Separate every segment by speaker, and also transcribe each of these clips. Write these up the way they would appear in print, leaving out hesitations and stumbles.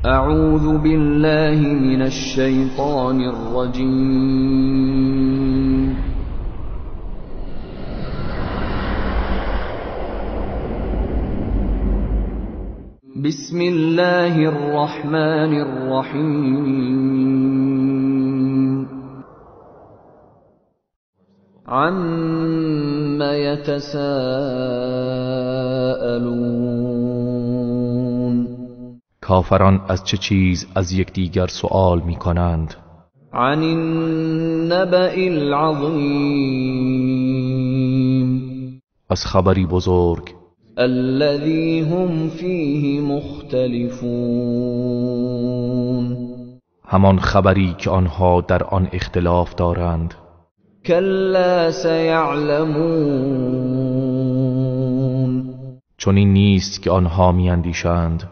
Speaker 1: اعوذ بالله من الشیطان الرجیم. بسم الله الرحمن الرحیم. عَمَّ يَتَسَاءَلُونَ.
Speaker 2: کافران از چه چیز از یکدیگر سؤال می کنند؟
Speaker 1: عن النبأ العظیم.
Speaker 2: از خبری بزرگ.
Speaker 1: الذي هم فیه مختلفون.
Speaker 2: همان خبری که آنها در آن اختلاف دارند.
Speaker 1: کلا سیعلمون.
Speaker 2: چنین نیست که آنها میاندیشند،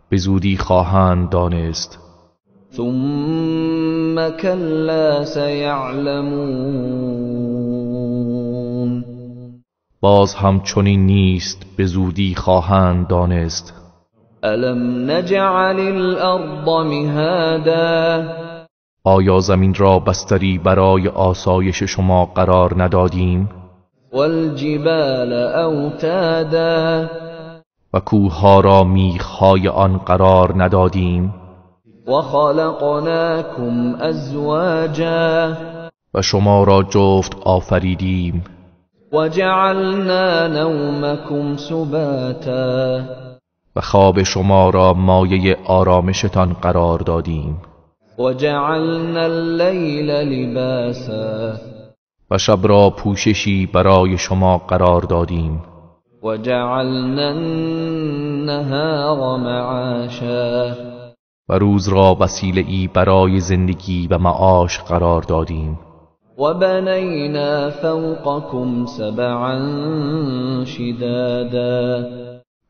Speaker 2: به زودی خواهند دانست.
Speaker 1: ثم کلا سیعلمون.
Speaker 2: باز هم چنین نیست، به زودی خواهند دانست.
Speaker 1: الم نجعل الارض مهادا.
Speaker 2: آیا زمین را بستری برای آسایش شما قرار ندادیم؟
Speaker 1: والجبال اوتادا.
Speaker 2: و کوه‌ها را میخ‌های آن قرار ندادیم؟
Speaker 1: وخلقناكم ازواجا.
Speaker 2: و شما را جفت آفریدیم.
Speaker 1: وجعلنا نومكم سباتا.
Speaker 2: و خواب شما را مایه آرامشتان قرار دادیم.
Speaker 1: وجعلنا الليل لباسا.
Speaker 2: و شب را پوششی برای شما قرار دادیم.
Speaker 1: وجعلنا النهار معاشا.
Speaker 2: و روز را وسیله‌ای برای زندگی و معاش قرار دادیم.
Speaker 1: وبنينا فوقكم سبعا شدادا.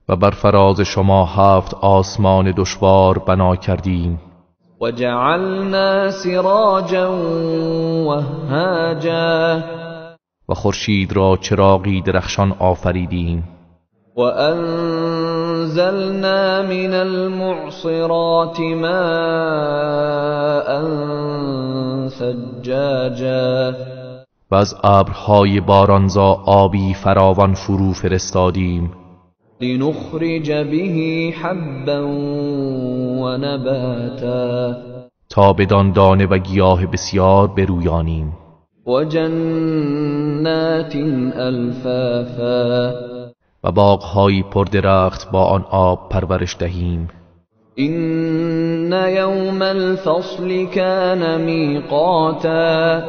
Speaker 2: و بر فراز شما 7 آسمان دشوار بنا کردیم.
Speaker 1: وجعلنا سراجا وهاجا.
Speaker 2: و خورشید را چراغی درخشان آفریدیم.
Speaker 1: وأنزلنا من المعصرات ماء ثجاجا.
Speaker 2: و از ابرهای بارانزا آبی فراوان فرو فرستادیم.
Speaker 1: لنخرج به حبا ونباتا.
Speaker 2: تا بدان دانه و گیاه بسیار برویانیم.
Speaker 1: وجنات الفافا.
Speaker 2: و باغ‌هایی پردرخت با آن آب پرورش دهیم.
Speaker 1: این یوم الفصل کان میقاتا.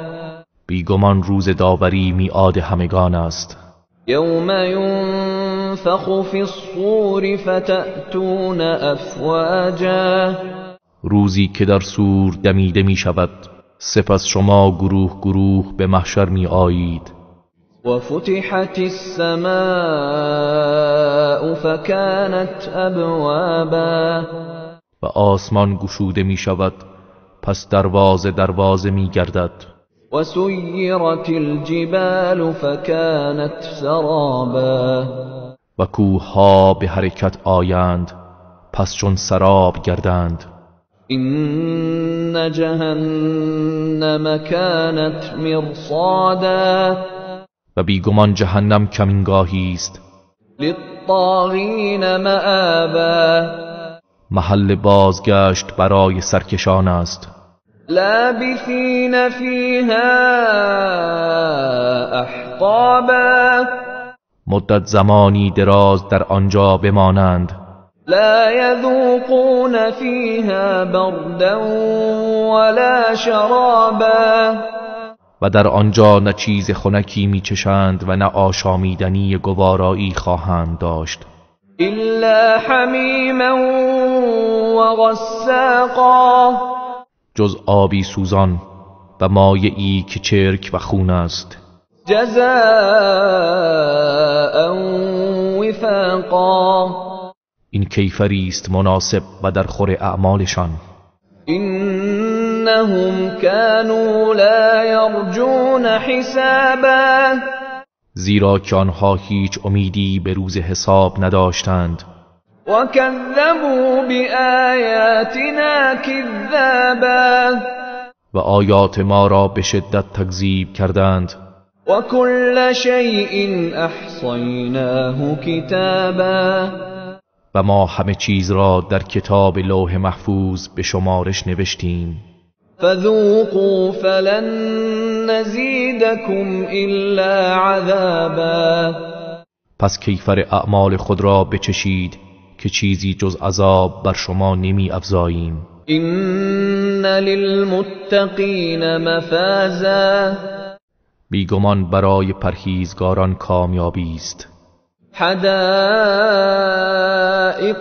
Speaker 2: بیگمان روز داوری میعاد همگان است.
Speaker 1: یوم ینفخ فی الصور فتأتون افواجا.
Speaker 2: روزی که در صور دمیده می شود، سپس شما گروه گروه به محشر می آیید.
Speaker 1: وفتحت السماء فكانت ابوابا.
Speaker 2: و آسمان گشوده می شود، پس دروازه می گردد.
Speaker 1: وسيرت الجبال فكانت سرابا.
Speaker 2: و کوه‌ها به حرکت آیند، پس چون سراب گردند.
Speaker 1: این جهنم كانت مرصادا.
Speaker 2: و بیگمان جهنم کمینگاهی است.
Speaker 1: للطاغین مآبا.
Speaker 2: محل بازگشت برای سرکشان است.
Speaker 1: لابثین فیها احقابا.
Speaker 2: مدت زمانی دراز در آنجا بمانند.
Speaker 1: لا يذوقون فيها بردا ولا شرابا.
Speaker 2: و در آنجا نه چیز خنکی میچشند و نه آشامیدنی گوارایی خواهند داشت.
Speaker 1: الا حمیما وغساقا.
Speaker 2: جز آبی سوزان و مایعی که چرک و خون است.
Speaker 1: جزاء وفاقا.
Speaker 2: این کیفری است مناسب و در خور اعمالشان.
Speaker 1: انهم كانوا لا يرجون حسابا.
Speaker 2: زیرا که آنها هیچ امیدی به روز حساب نداشتند.
Speaker 1: وكذبوا بآياتنا كذابا
Speaker 2: و آیات ما را به شدت تکذیب کردند.
Speaker 1: وكل شيء احصیناه کتابا
Speaker 2: و ما همه چیز را در کتاب لوح محفوظ به شمارش نوشتیم.
Speaker 1: فذوقوا فلن نزیدکم الا عذابا
Speaker 2: پس کیفر اعمال خود را بچشید که چیزی جز عذاب بر شما نمی افزاییم.
Speaker 1: این للمتقین مفازا
Speaker 2: بیگمان برای پرهیزگاران کامیابی است.
Speaker 1: حدائق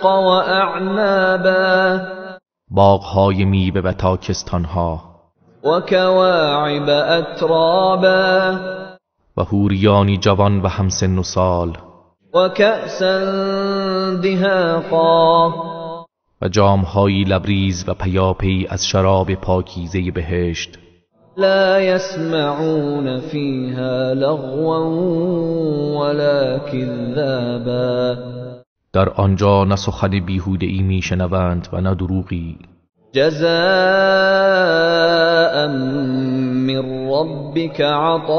Speaker 1: و اعنابا
Speaker 2: باغ‌های میوه و تاکستان‌ها
Speaker 1: و کواعب اترابا
Speaker 2: و حوریانی جوان و همسن و سال
Speaker 1: و کأسا دهاقا
Speaker 2: و جام‌هایی لبریز و پیاپی از شراب پاکیزه بهشت.
Speaker 1: لا يسمعون فيها لغوا ولا كذابا
Speaker 2: در آنجا نه سخن بیهوده ای میشنوند و نه دروغی.
Speaker 1: جزاء من ربك عطاء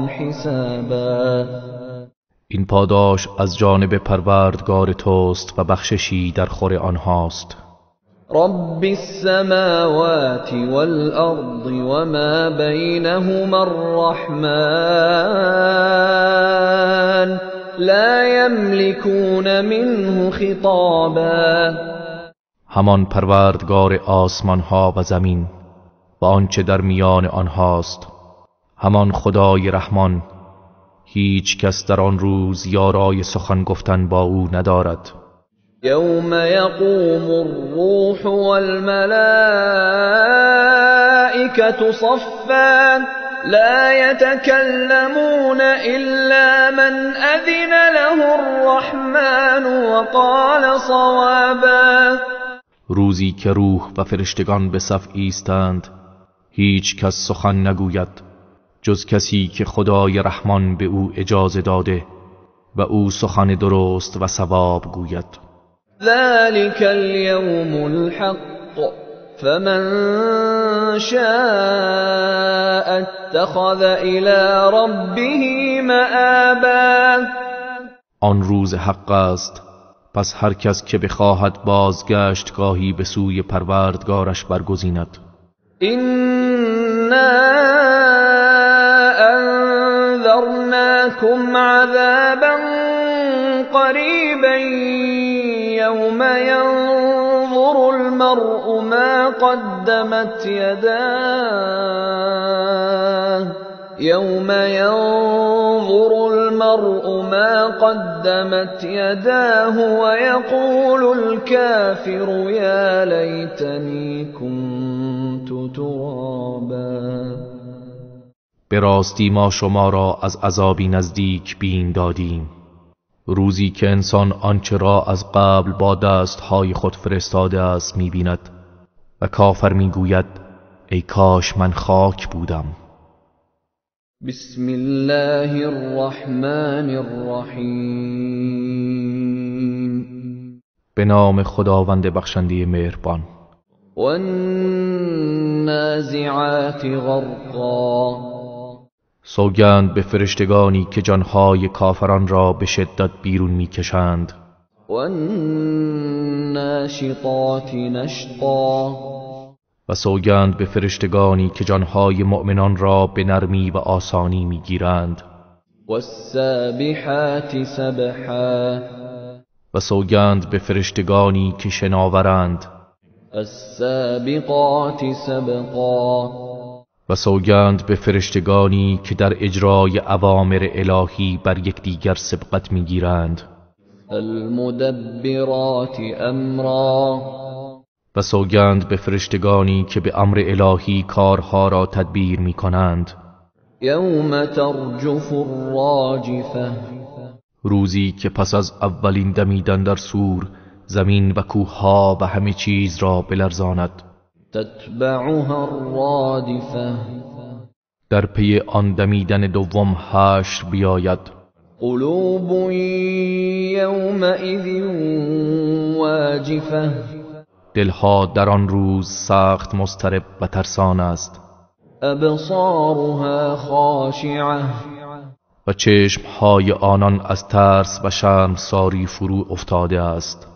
Speaker 1: حسابا
Speaker 2: این پاداش از جانب پروردگار توست و بخششی در خور آنهاست.
Speaker 1: رب السماوات والأرض وما بينهما الرحمن لا يملكون منه خطابا
Speaker 2: همان پروردگار آسمان ها و زمین و آنچه در میان آنهاست، همان خدای رحمان، هیچ کس در آن روز یارای سخن گفتن با او ندارد.
Speaker 1: يوم يقوم الروح والملائكة صفا لا يتكلمون إلا من أذن له الرحمن وقال صوابا
Speaker 2: روزی که روح و فرشتگان به صف ایستند، هیچ کس سخن نگوید جز کسی که خدای رحمان به او اجازه داده و او سخن درست و صواب گوید.
Speaker 1: ذلك اليوم الحق فمن شاء اتخذ إلى ربه مآبا
Speaker 2: آن روز حق است، پس هر کس که بخواهد بازگشت گاهی به سوی پروردگارش برگزیند.
Speaker 1: إنا أنذرناكم عذابا قريبا يوم ينظر المرء ما قدمت يداه يوم ينظر المرء ما قدمت يداه ويقول الكافر يا ليتني كنت ترابا
Speaker 2: به راستی ما شما را از عذابی نزدیک بین دادیم، روزی که انسان آنچه را از قبل با دستهای خود فرستاده است می‌بیند و کافر می‌گوید ای کاش من خاک بودم.
Speaker 1: بسم الله الرحمن الرحیم
Speaker 2: به نام خداوند بخشنده مهربان.
Speaker 1: والنازعات غرقا
Speaker 2: سوگند به فرشتگانی که جانهای کافران را به شدت بیرون میکشند.
Speaker 1: والناشطات نشطا
Speaker 2: و سوگند به فرشتگانی که جانهای مؤمنان را به نرمی و آسانی میگیرند.
Speaker 1: والسابحات سبحا
Speaker 2: و سوگند به فرشتگانی که شناورند.
Speaker 1: السابقات سبقا
Speaker 2: و سوگند به فرشتگانی که در اجرای اوامر الهی بر یکدیگر سبقت میگیرند.
Speaker 1: المدبرات امرا
Speaker 2: و سوگند به فرشتگانی که به امر الهی کارها را تدبیر میکنند.
Speaker 1: یوم ترجف الراجفه
Speaker 2: روزی که پس از اولین دمیدن در صور زمین و کوهها و همه چیز را بلرزاند.
Speaker 1: تتبعها الرادفه
Speaker 2: در پی آن دمیدن دوم حشر بیاید.
Speaker 1: قلوب یومئذ واجفة
Speaker 2: دلها در آن روز سخت مضطرب و ترسان است.
Speaker 1: ابصارها خاشعة
Speaker 2: و چشمهای آنان از ترس و شرمساری فرو افتاده است.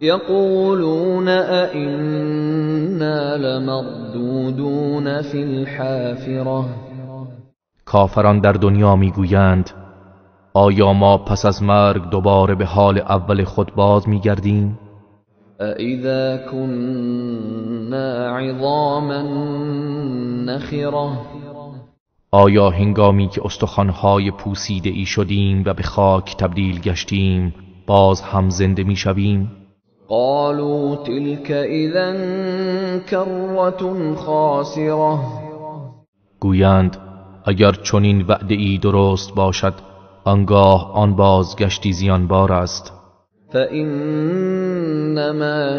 Speaker 1: یقولون ائنا لمردودون فی الحافرة
Speaker 2: کافران در دنیا میگویند آیا ما پس از مرگ دوباره به حال اول خود باز میگردیم؟
Speaker 1: أَإِذَا كُنَّا عِظَامًا نَخِرَةً
Speaker 2: آیا هنگامی که استخوان‌های پوسیده ای شدیم و به خاک تبدیل گشتیم باز هم زنده میشویم؟
Speaker 1: قالوا تلك إذا كرة خاسرة
Speaker 2: گویند اگر چنین وعده ای درست باشد آنگاه آن بازگشتی زیانبار است.
Speaker 1: فإنما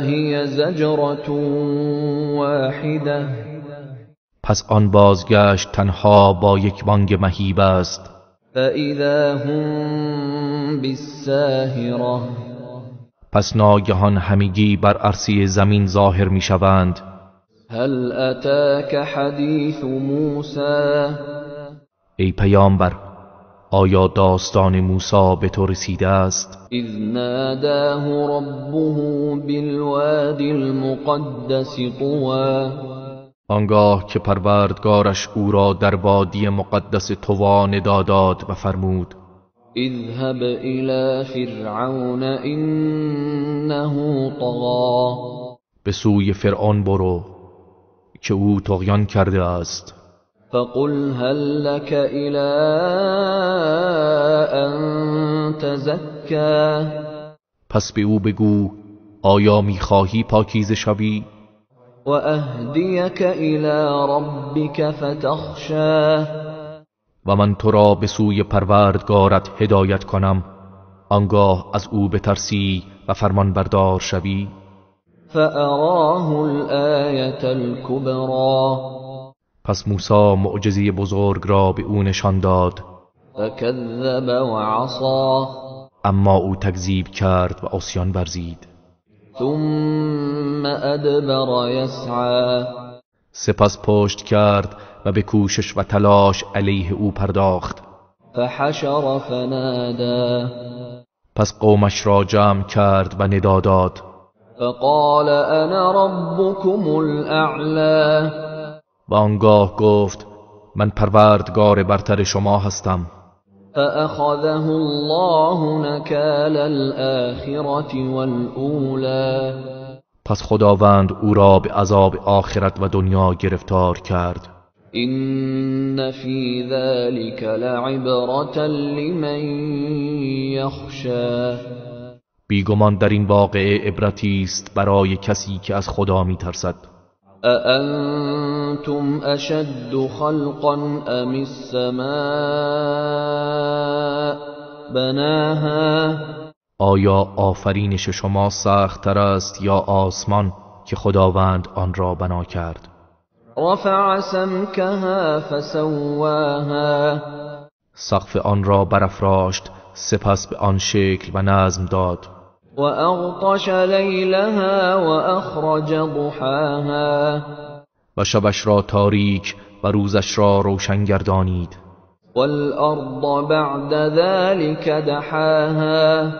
Speaker 1: هي زجرة واحدة
Speaker 2: پس آن بازگشت تنها با یک بانگ مهیب است.
Speaker 1: فإذا هم بالساهرة
Speaker 2: پس ناگهان همگی بر عرصه زمین ظاهر می شوند.
Speaker 1: هل أتاك حديث موسى
Speaker 2: ای پیامبر آیا داستان موسی به تو رسیده است؟
Speaker 1: اذ ناداه ربه بالوادی المقدس طوى
Speaker 2: آنگاه که پروردگارش او را در وادی مقدس طوی ندا داد و فرمود
Speaker 1: اذهب الى فرعون انه طغى
Speaker 2: به سوی فرعون برو که او طغیان کرده است.
Speaker 1: فقل هل لك الى ان تزكى
Speaker 2: پس به او بگو آیا میخواهی پاکیزه شوی؟
Speaker 1: واهديك الى ربك فتخشى
Speaker 2: و من تو را به سوی پروردگارت هدایت کنم آنگاه از او بترسی و فرمان بردار شوی.
Speaker 1: فأراه الآية الكبرى
Speaker 2: پس موسی معجزه بزرگ را به او نشان داد.
Speaker 1: فكذب وعصى
Speaker 2: اما او تکذیب کرد و عصیان ورزید.
Speaker 1: ثم أدبر يسعى
Speaker 2: سپس پشت کرد و به کوشش و تلاش علیه او پرداخت.
Speaker 1: فحشر فنادى
Speaker 2: پس قومش را جمع کرد و ندا داد.
Speaker 1: فقال أنا ربكم الأعلى
Speaker 2: و آنگاه گفت من پروردگار برتر شما هستم.
Speaker 1: فأخذه الله نكال الآخرة والأولى
Speaker 2: پس خداوند او را به عذاب آخرت و دنیا گرفتار کرد.
Speaker 1: إن في ذلك لعبرة لمن يخشى
Speaker 2: بیگمان در این واقعه عبرتی است برای کسی که از خدا می‌ترسد.
Speaker 1: أأنتم أشد خلقا أم السماء بناها
Speaker 2: آیا آفرینش شما سخت‌تر است یا آسمان که خداوند آن را بنا کرد؟
Speaker 1: رفع سمكها فسواها
Speaker 2: سقف آن را برافراشت سپس به آن شکل و نظم داد.
Speaker 1: وأغطش ليلها وأخرج ضحاها
Speaker 2: و شبش را تاریک و روزش را روشن گردانید.
Speaker 1: والأرض بعد ذلك دحاها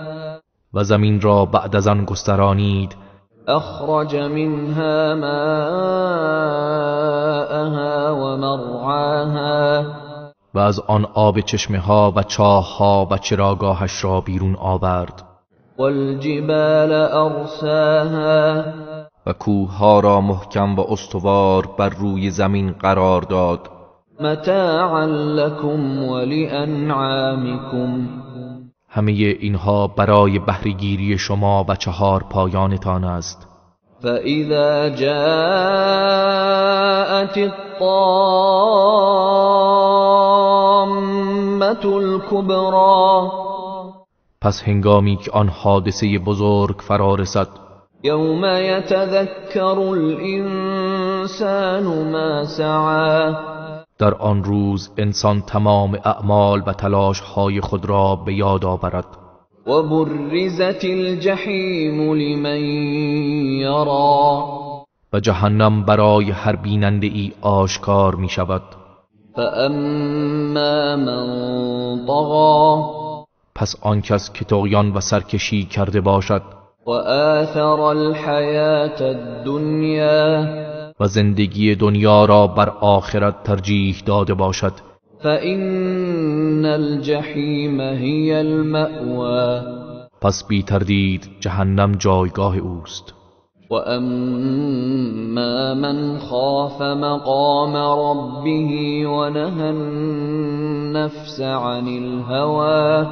Speaker 2: و زمین را بعد از آن گسترانید.
Speaker 1: أخرج منها ماءها ومرعاها
Speaker 2: و از آن آب چشمه ها و چاه ها و چراگاهش را بیرون آورد.
Speaker 1: والجبال أرساها
Speaker 2: و کوه ها را محکم و استوار بر روی زمین قرار داد.
Speaker 1: متاعا لكم ولأنعامكم
Speaker 2: همه اینها برای بهره‌گیری شما و چهار پایانتان است.
Speaker 1: فإذا جاءت الطامة الكبرى
Speaker 2: پس هنگامی که آن حادثه بزرگ فرا رسد،
Speaker 1: يوم يتذكر الإنسان ما سعى
Speaker 2: در آن روز انسان تمام اعمال و تلاش‌های خود را به یاد آورد.
Speaker 1: وبرزت الجحیم لمن یرا
Speaker 2: و جهنم برای هر بیننده ای آشکار می شود.
Speaker 1: فاما من طغى
Speaker 2: پس آن کس که طغیان و سرکشی کرده باشد
Speaker 1: و آثر الحیاة الدنیا
Speaker 2: و زندگی دنیا را بر آخرت ترجیح داده باشد،
Speaker 1: فإن الجحیم هی المأوى
Speaker 2: پس بی تردید جهنم جایگاه اوست.
Speaker 1: و اما من خاف مقام ربه و نهى النفس عن الهوى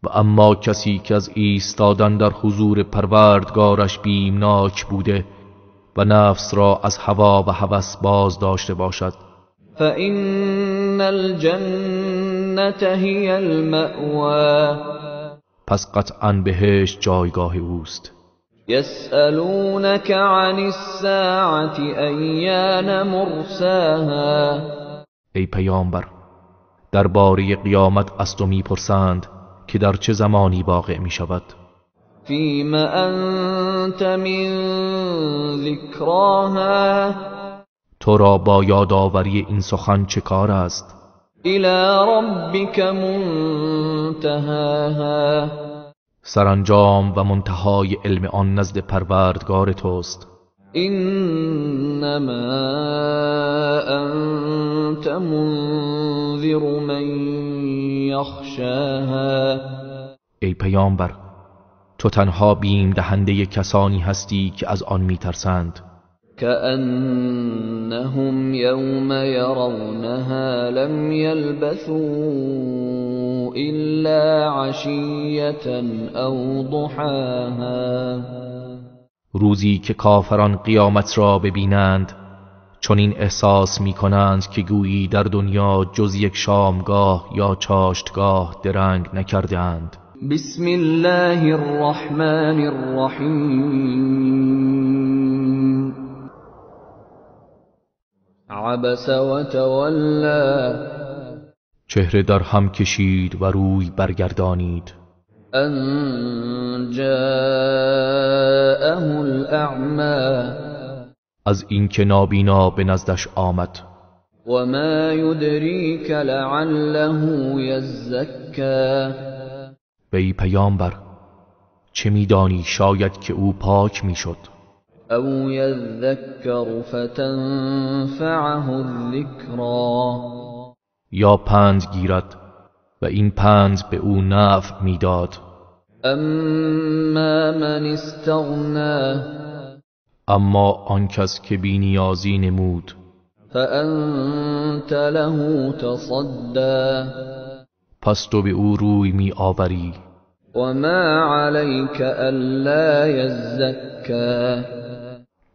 Speaker 2: و اما کسی که از ایستادن در حضور پروردگارش بیمناک بوده و نفس را از هوا و هوس باز داشته باشد،
Speaker 1: فإن الجنة هی المأوى
Speaker 2: پس قطعاً بهشت جایگاه اوست.
Speaker 1: يسألونك عن الساعة أيان مرساها
Speaker 2: ای پیامبر، درباره قیامت از تو میپرسند که در چه زمانی واقع می شود.
Speaker 1: فيما أنت من ذكراها
Speaker 2: تو را با یادآوری این سخن چه کار است؟
Speaker 1: إلى ربك منتهاها
Speaker 2: سرانجام و منتهای علم آن نزد پروردگار توست.
Speaker 1: إنما أنت منذر من يخشاها
Speaker 2: ای پیامبر، تو تنها بیم دهنده کسانی هستی که از آن میترسند.
Speaker 1: كأنهم يوم يرونها لم يلبثوا إلا عشية أو ضحاها
Speaker 2: روزی که کافران قیامت را ببینند چون این احساس می کنند که گویی در دنیا جز یک شامگاه یا چاشتگاه درنگ نکردند.
Speaker 1: بسم الله الرحمن الرحیم عبس و تولا
Speaker 2: چهره در هم کشید و روی برگردانید.
Speaker 1: ان جاءه الاعمى
Speaker 2: از اینکه نابینا به نزدش آمد.
Speaker 1: و ما یدریک لعله یزکی
Speaker 2: ای پیامبر، چه میدانی شاید که او پاک میشد.
Speaker 1: او یذکر فتنفعه الذکرا
Speaker 2: یا پند گیرد و این پند به او نفع میداد.
Speaker 1: اما من استغنا
Speaker 2: اما آن کس که بی‌نیازی نمود
Speaker 1: فانت له تصدی
Speaker 2: پس تو به او روی می آوری.
Speaker 1: و ما علیک الا یزکی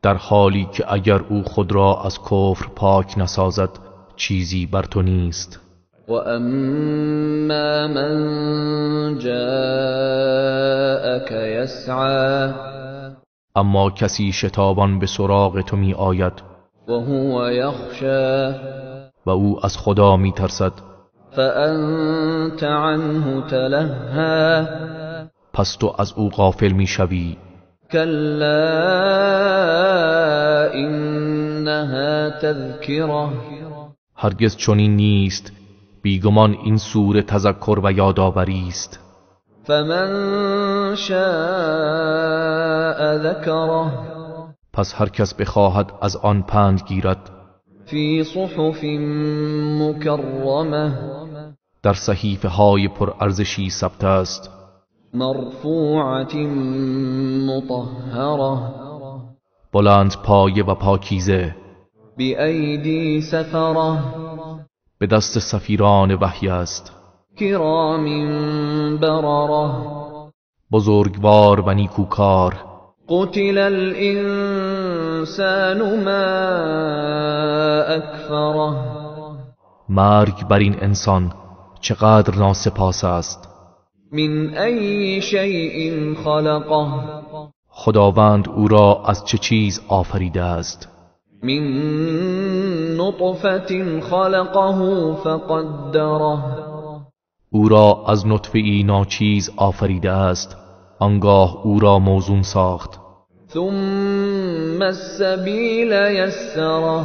Speaker 2: در حالی که اگر او خود را از کفر پاک نسازد چیزی بر تو نیست.
Speaker 1: و اما من جاءک یسعی
Speaker 2: اما کسی شتابان به سراغ تو می آید
Speaker 1: و هو یخشی
Speaker 2: و او از خدا می ترسد،
Speaker 1: فأنت عنه تلهی
Speaker 2: پس تو از او غافل می شوی.
Speaker 1: كلا إنها تذكرة
Speaker 2: هرگز چنین نیست، بیگمان این سوره تذکر و یادآوری است.
Speaker 1: فمن شاء ذكره
Speaker 2: پس هر کس بخواهد از آن پند گیرد.
Speaker 1: في صحف مكرمة
Speaker 2: در صحیفه های پر ارزشی ثبت است.
Speaker 1: مرفوعة مطهرة
Speaker 2: بلند پایه و پاکیزه.
Speaker 1: بأيدي سفرة
Speaker 2: به دست سفیران وحی است.
Speaker 1: كرام بررة
Speaker 2: بزرگوار و نیکوکار.
Speaker 1: قتل الإنسان ما أكفره
Speaker 2: مرگ بر این انسان چقدر ناسپاس است.
Speaker 1: من أي شيء خلقه
Speaker 2: خداوند او را از چه چیز آفریده است؟
Speaker 1: من نطفة خلقه فقدره
Speaker 2: او را از نطفه‌ای ناچیز آفریده است، آنگاه او را موزون ساخت.
Speaker 1: ثم السبیل یسره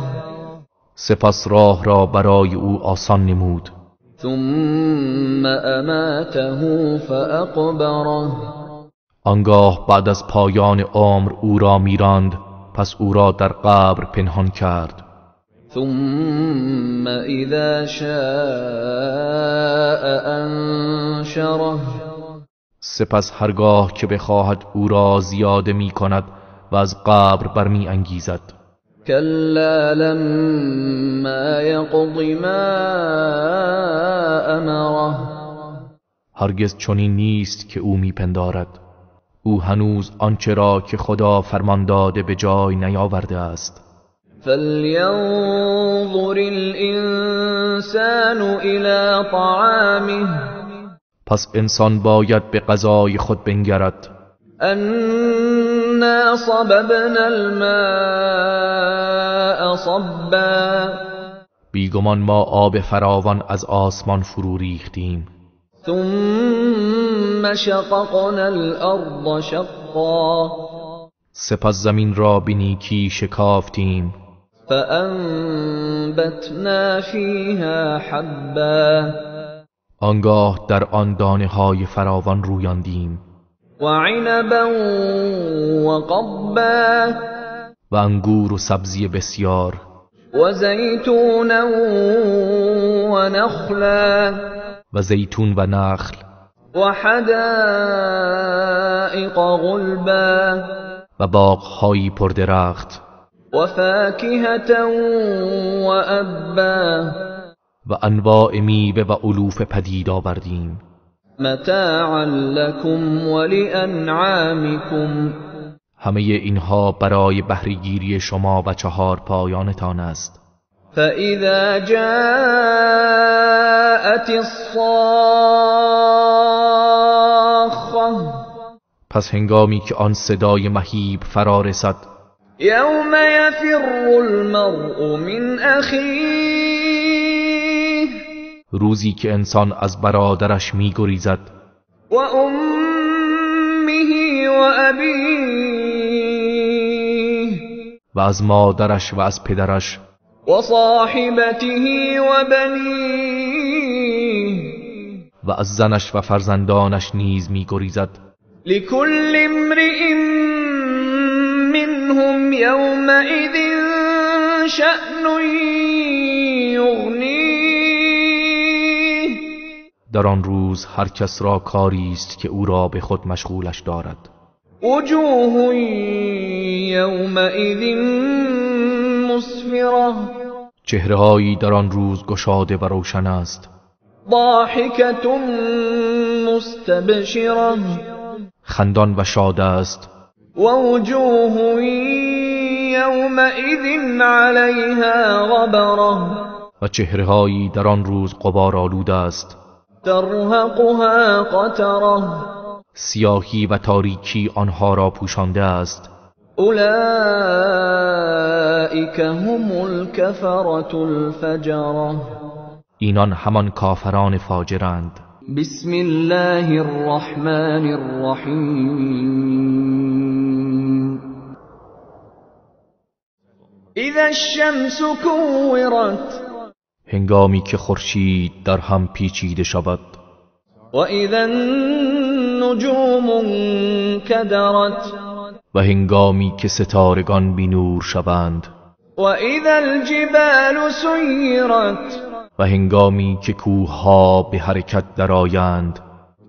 Speaker 2: سپس راه را برای او آسان نمود.
Speaker 1: ثم اماته فاقبره
Speaker 2: آنگاه بعد از پایان عمر او را میراند، پس او را در قبر پنهان کرد.
Speaker 1: ثم اذا شاء انشره
Speaker 2: سپس هرگاه که بخواهد او را زیاده می کند و از قبر برمی انگیزد.
Speaker 1: كلا لما يقض ما امره
Speaker 2: هرگز چنین نیست که او میپندارد. او هنوز آنچه را که خدا فرمان داده به جای نیاورده است.
Speaker 1: فلينظر الانسان الى طعامه
Speaker 2: پس انسان باید به غذای خود بنگرد.
Speaker 1: انا صببنا الماء صبا
Speaker 2: بیگمان ما آب فراوان از آسمان فرو ریختیم.
Speaker 1: ثم شققنا الارض شقا
Speaker 2: سپس زمین را به نیکی شکافتیم.
Speaker 1: فانبتنا فیها حبا
Speaker 2: آنگاه در آن دانه های فراوان رویاندیم.
Speaker 1: وعنبا وقبا
Speaker 2: و انگور و سبزی بسیار.
Speaker 1: وزیتونا ونخلا
Speaker 2: و زیتون و نخل.
Speaker 1: وحدائق غلبا
Speaker 2: و باغ‌هایی پردرخت.
Speaker 1: وفاكهة وأبا
Speaker 2: و انواع میوه و علوف پدید آوردیم.
Speaker 1: متاعا لكم ولأنعامكم
Speaker 2: همه اینها برای بهره‌گیری شما و چهار پایانتان است.
Speaker 1: فإذا جاءت الصاخة
Speaker 2: پس هنگامی که آن صدای مهیب فرا رسد،
Speaker 1: یوم یفر المرء من اخیه
Speaker 2: روزی که انسان از برادرش می گریزد
Speaker 1: و امه و ابیه
Speaker 2: و از مادرش و از پدرش
Speaker 1: و صاحبته و بنیه
Speaker 2: و از زنش و فرزندانش نیز می گریزد.
Speaker 1: لكل امرئ منهم يومئذ شأن يغنيه
Speaker 2: در آن روز هر کس را کاری است که او را به خود مشغولش دارد.
Speaker 1: وجوه يومئذ مسفرة
Speaker 2: چهره‌هایی در آن روز گشاده و روشن است.
Speaker 1: ضاحكة مستبشرة
Speaker 2: خندان و شاد است.
Speaker 1: ووجوه يومئذ عليها غبرة
Speaker 2: و چهره‌هایی در آن روز غبارآلود است.
Speaker 1: ترهقها قترة
Speaker 2: سیاهی و تاریکی آنها را پوشانده است.
Speaker 1: اولئک هم الكفرة الفجرة
Speaker 2: اینان همان کافران فاجرند.
Speaker 1: بسم الله الرحمن الرحیم اذا الشمس كورت
Speaker 2: هنگامی که خورشید در هم پیچیده شود.
Speaker 1: و اذا النجوم انکدرت
Speaker 2: و هنگامی که ستارگان بی نور شوند.
Speaker 1: و اذا الجبال سیرت
Speaker 2: و هنگامی که کوه‌ها به حرکت درآیند.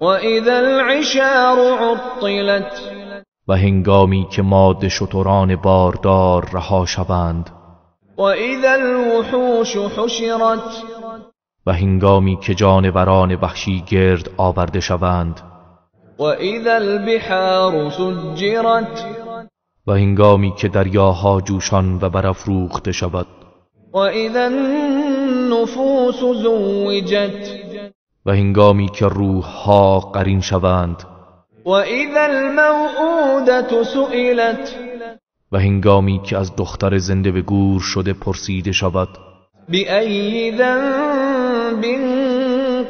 Speaker 1: و اذا العشار عطلت
Speaker 2: و هنگامی که ماده شتران باردار رها شوند.
Speaker 1: و اذا الوحوش حشرت
Speaker 2: و هنگامی که جانوران وحشی گرد آورده شوند.
Speaker 1: و اذا البحار سجرت
Speaker 2: و هنگامی که دریاها جوشان و برافروخته شود.
Speaker 1: و اذا النفوس زوجت
Speaker 2: و هنگامی که روح‌ها قرین شوند.
Speaker 1: و اذا الموءودة سئلت
Speaker 2: و هنگامی که از دختر زنده به گور شده پرسیده شود
Speaker 1: بأي ذنب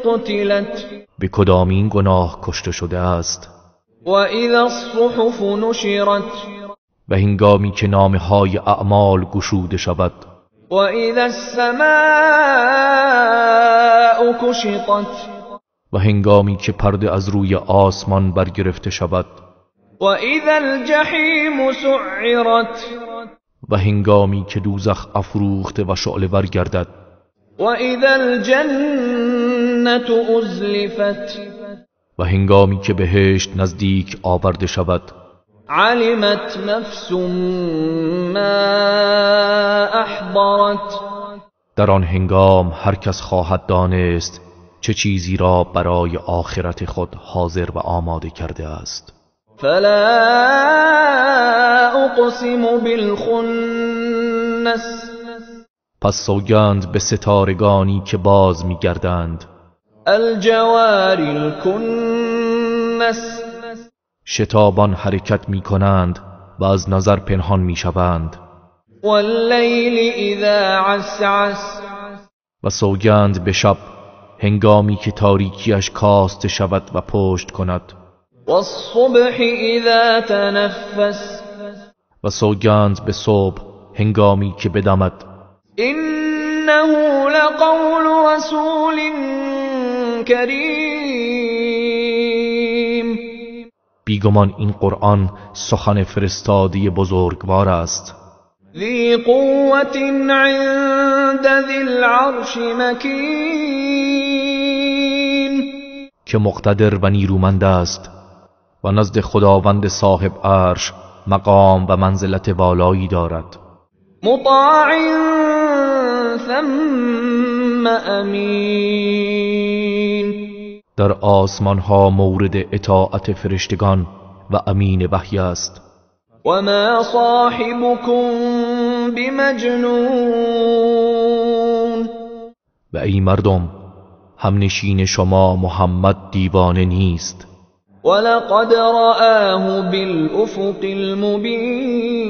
Speaker 1: قتلت
Speaker 2: به کدامین گناه کشته شده است،
Speaker 1: وإذا الصحف نشرت
Speaker 2: و هنگامی که نامه‌های اعمال گشوده شود،
Speaker 1: وإذا السماء كشطت
Speaker 2: و هنگامی که پرده از روی آسمان برگرفته شود،
Speaker 1: وإذا الجحیم سعرت
Speaker 2: و هنگامی که دوزخ افروخته و شعله ور گردد،
Speaker 1: وإذا الجنة أزلفت
Speaker 2: و هنگامی که بهشت نزدیک آورده شود،
Speaker 1: علمت نفس ما احضرت
Speaker 2: در آن هنگام هر کس خواهد دانست چه چیزی را برای آخرت خود حاضر و آماده کرده است.
Speaker 1: فلا اقسم بالخنس
Speaker 2: پس سوگند به ستارگانی که باز می‌گردند،
Speaker 1: الجوار الکنس
Speaker 2: شتابان حرکت می‌کنند و از نظر پنهان می‌شوند،
Speaker 1: واللیل اذا عسعس
Speaker 2: و سوگند به شب هنگامی که تاریکیش کاسته شود و پشت کند،
Speaker 1: والصبح اذا تنفس
Speaker 2: و سوگند به صبح هنگامی که بدمد،
Speaker 1: انه لقول رسول کریم
Speaker 2: بیگمان این قرآن سخن فرستاده بزرگوار است،
Speaker 1: ذی قوة عند ذی العرش مکین
Speaker 2: که مقتدر و نیرومند است و نزد خداوند صاحب عرش مقام و منزلت والایی دارد،
Speaker 1: مطاع ثم امین
Speaker 2: در آسمان ها مورد اطاعت فرشتگان و امین وحی است.
Speaker 1: وما صاحبكم بمجنون
Speaker 2: و ای مردم، همنشین شما محمد دیوانه نیست،
Speaker 1: ولقد رآه بالأفق المبین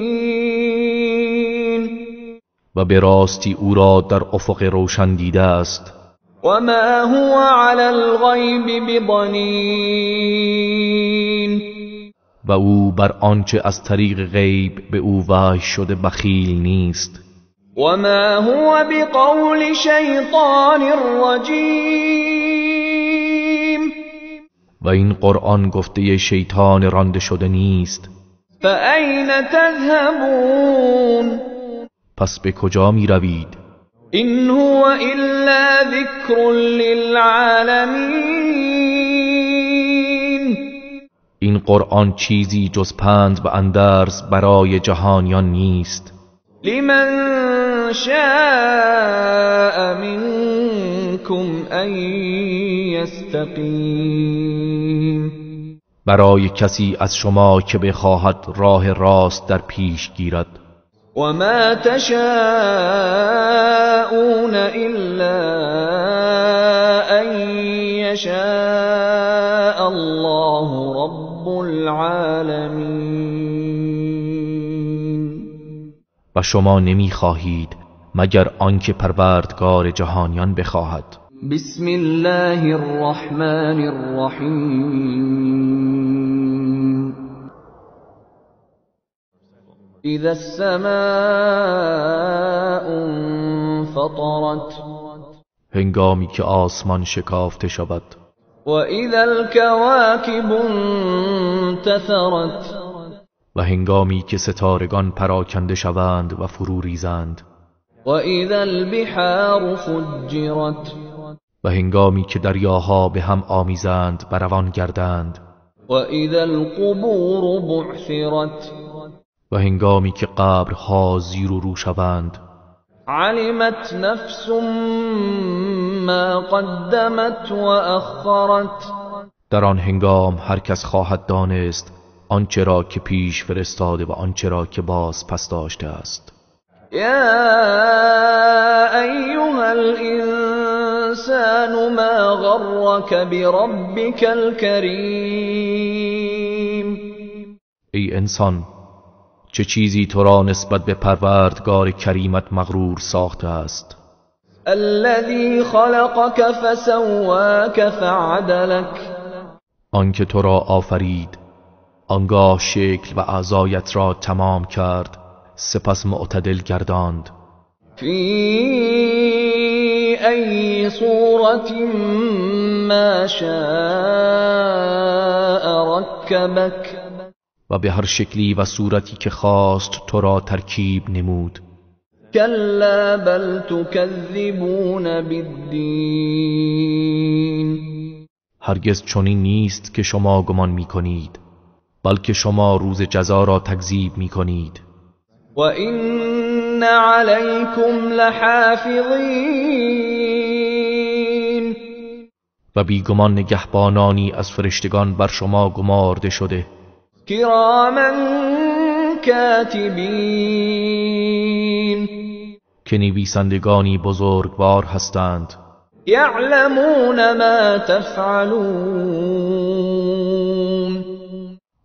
Speaker 2: و به راستی او را در افق روشن دیده است،
Speaker 1: وما هو على الغیب بضنین
Speaker 2: و او بر آنچه از طریق غیب به او وحی شده بخیل نیست،
Speaker 1: وما هو بقول شیطان رجیم
Speaker 2: و این قرآن گفته شیطان رانده شده نیست.
Speaker 1: فأین تذهبون
Speaker 2: پس به کجا می روید؟
Speaker 1: این هو الا ذکر للعالمین
Speaker 2: این قرآن چیزی جز پند و اندرز برای جهانیان نیست،
Speaker 1: لمن شاء منكم ان یستقیم
Speaker 2: برای کسی از شما که بخواهد راه راست در پیش گیرد.
Speaker 1: وما تشاءون الا ان یشاء الله رب العالمین
Speaker 2: و شما نمی خواهید مگر آنکه پروردگار جهانیان بخواهد.
Speaker 1: بسم الله الرحمن الرحیم اذا السماء انفطرت
Speaker 2: هنگامی که آسمان شکافته شود،
Speaker 1: و اذا الكواكب انتثرت
Speaker 2: و هنگامی که ستارگان پراکنده شوند و فرو ریزند،
Speaker 1: و اذا البحار فجرت
Speaker 2: و هنگامی که دریاها به هم آمیزند و روان گردند،
Speaker 1: و اذا القبور بعثرت
Speaker 2: و هنگامی که قبرها زیر و رو شوند،
Speaker 1: علمت نفس ما قدمت و اخرت
Speaker 2: در آن هنگام هر کس خواهد دانست آنچه را که پیش فرستاده و آنچه را که باز پس داشته است.
Speaker 1: یا ایها الانسان ما غرک بربک الكریم
Speaker 2: ای انسان، چه چیزی تو را نسبت به پروردگار کریمت مغرور ساخته است؟
Speaker 1: الذي خلقك فسواك فعدلك
Speaker 2: آنکه تو را آفرید، آنگاه شکل و اعضایت را تمام کرد، سپس معتدل گرداند.
Speaker 1: في أي صورة ما شاء ركبك
Speaker 2: و به هر شکلی و صورتی که خواست تو را ترکیب نمود.
Speaker 1: كلا بل تكذبون بالدين
Speaker 2: هرگز چنین نیست که شما گمان می کنید، بلکه شما روز جزا را تکذیب می کنید.
Speaker 1: وَإِنَّ عَلَيْكُمْ لَحَافِظِينَ
Speaker 2: و بیگمان نگهبانانی از فرشتگان بر شما گمارده شده،
Speaker 1: كِرَامًا كَاتِبِينَ
Speaker 2: که نویسندگانی بزرگوار هستند،
Speaker 1: يَعْلَمُونَ مَا تَفْعَلُونَ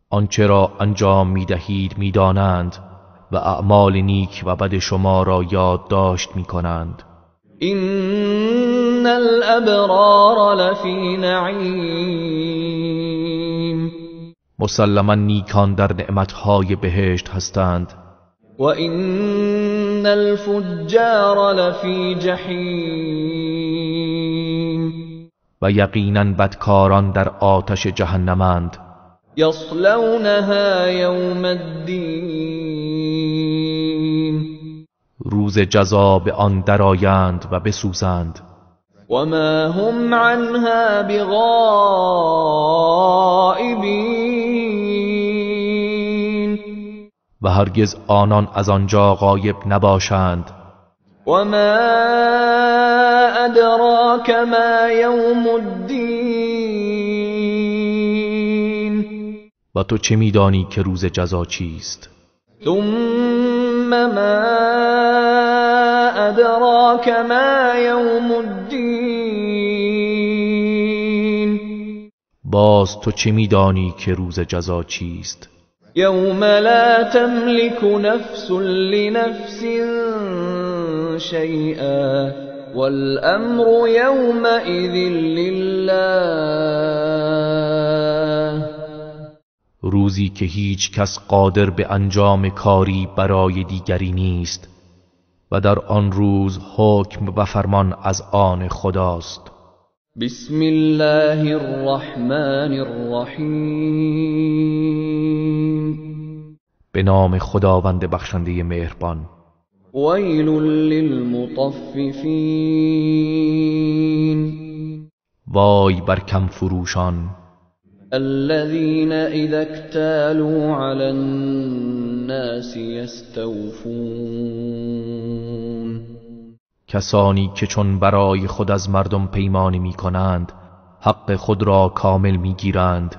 Speaker 2: آنچه را انجام می دهید می دانند و اعمال نیک و بد شما را یادداشت می کنند.
Speaker 1: إِنَّ الْأَبْرَارَ لَفِي نَعِيمٍ
Speaker 2: مسلما نیکان در نعمتهای بهشت هستند
Speaker 1: وَإِنَّ الْفُجَّارَ لَفِي جَحِيمٍ
Speaker 2: و یقینا بدکاران در آتش جهنمند.
Speaker 1: يَصْلَوْنَهَا يَوْمَ الدِّينِ
Speaker 2: روز جزا به آن درآیند و بسوزند.
Speaker 1: وَمَا هُمْ عَنْهَا بِغَائِبِينَ
Speaker 2: و هرگز آنان از آنجا غایب نباشند.
Speaker 1: وَمَا أَدْرَاكَ مَا يَوْمُ الدِّينِ
Speaker 2: و تو چه می‌دانی که روز جزا چیست؟
Speaker 1: ثُمَّ مَا أَدْرَاكَ مَا يَوْمُ الدِّينِ
Speaker 2: باز تو چه می‌دانی که روز جزا چیست؟
Speaker 1: يَوْمَ لَا تَمْلِكُ نَفْسٌ لِنَفْسٍ شَيْئًا وَالْأَمْرُ يَوْمَئِذٍ لِلَّهِ
Speaker 2: روزی که هیچ کس قادر به انجام کاری برای دیگری نیست و در آن روز حکم و فرمان از آن خداست.
Speaker 1: بسم الله الرحمن الرحیم
Speaker 2: به نام خداوند بخشنده مهربان.
Speaker 1: ویل للمطففین
Speaker 2: وای بر کم فروشان،
Speaker 1: الذين إذا اكتالوا على الناس يستوفون
Speaker 2: کسانی که چون برای خود از مردم پیمانی می کنند حق خود را کامل می گیرند.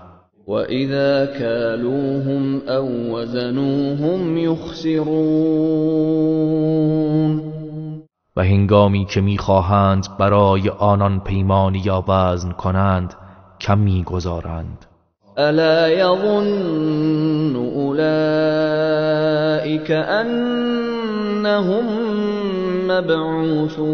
Speaker 1: وَإِذَا كَالُوهُمْ أَوْ وَزَنُوهُمْ يُخْسِرُونَ
Speaker 2: و هنگامی که می خواهند برای آنان پیمانی یا وزن کنند کم می گذارند.
Speaker 1: أَلَا يَظُنُّ أُولَئِكَ أَنَّهُمْ مَبْعُوثُونَ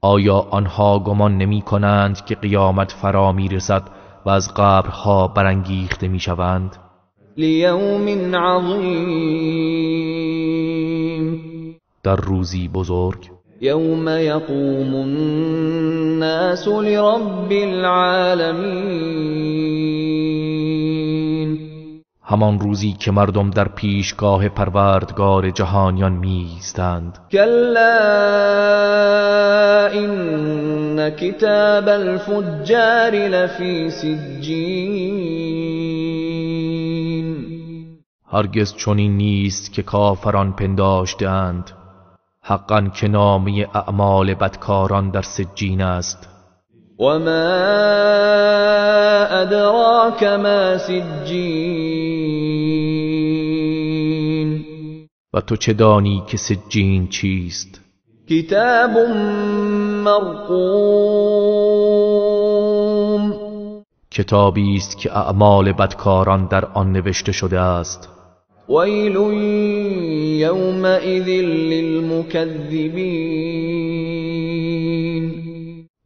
Speaker 2: آیا آنها گمان نمی کنند که قیامت فرا می رسد و از قبرها برانگیخته می شوند؟
Speaker 1: لِيَوْمٍ عَظِيمٍ
Speaker 2: در روزی بزرگ،
Speaker 1: يَوْمَ يَقُومُ النَّاسُ لِرَبِّ الْعَالَمِينَ
Speaker 2: همان روزی که مردم در پیشگاه پروردگار جهانیان می ایستند.
Speaker 1: كَلَّا إِنَّ كِتَابَ الْفُجَّارِ لَفِي سِجِّينٍ
Speaker 2: هرگز چنین نیست که کافران پنداشته‌اند، حقاً که نامه اعمال بدکاران در سجین است.
Speaker 1: وَمَا أَدْرَاكَ مَا سِجِّينٌ
Speaker 2: و تو چه دانی که سجین چیست؟
Speaker 1: کتاب مرقوم
Speaker 2: کتابی است که اعمال بدکاران در آن نوشته شده است.
Speaker 1: ویل یومئذ للمکذبین،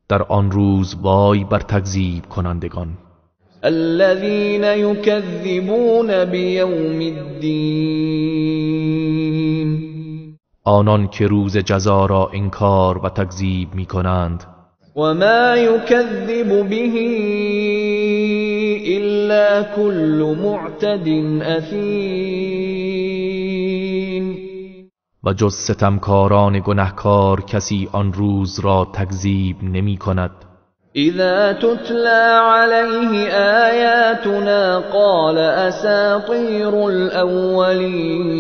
Speaker 2: در آن روز وای بر تکذیب کنندگان.
Speaker 1: الذین یکذبون بیوم الدین،
Speaker 2: آنان که روز جزا را انکار و تکذیب می کنند.
Speaker 1: وما یکذب به الا كل معتد اثیم،
Speaker 2: و جز ستمکاران گنهکار کسی آن روز را تکذیب نمی کند.
Speaker 1: اذا تتلى علیه آیاتنا قال اساطیر الاولین،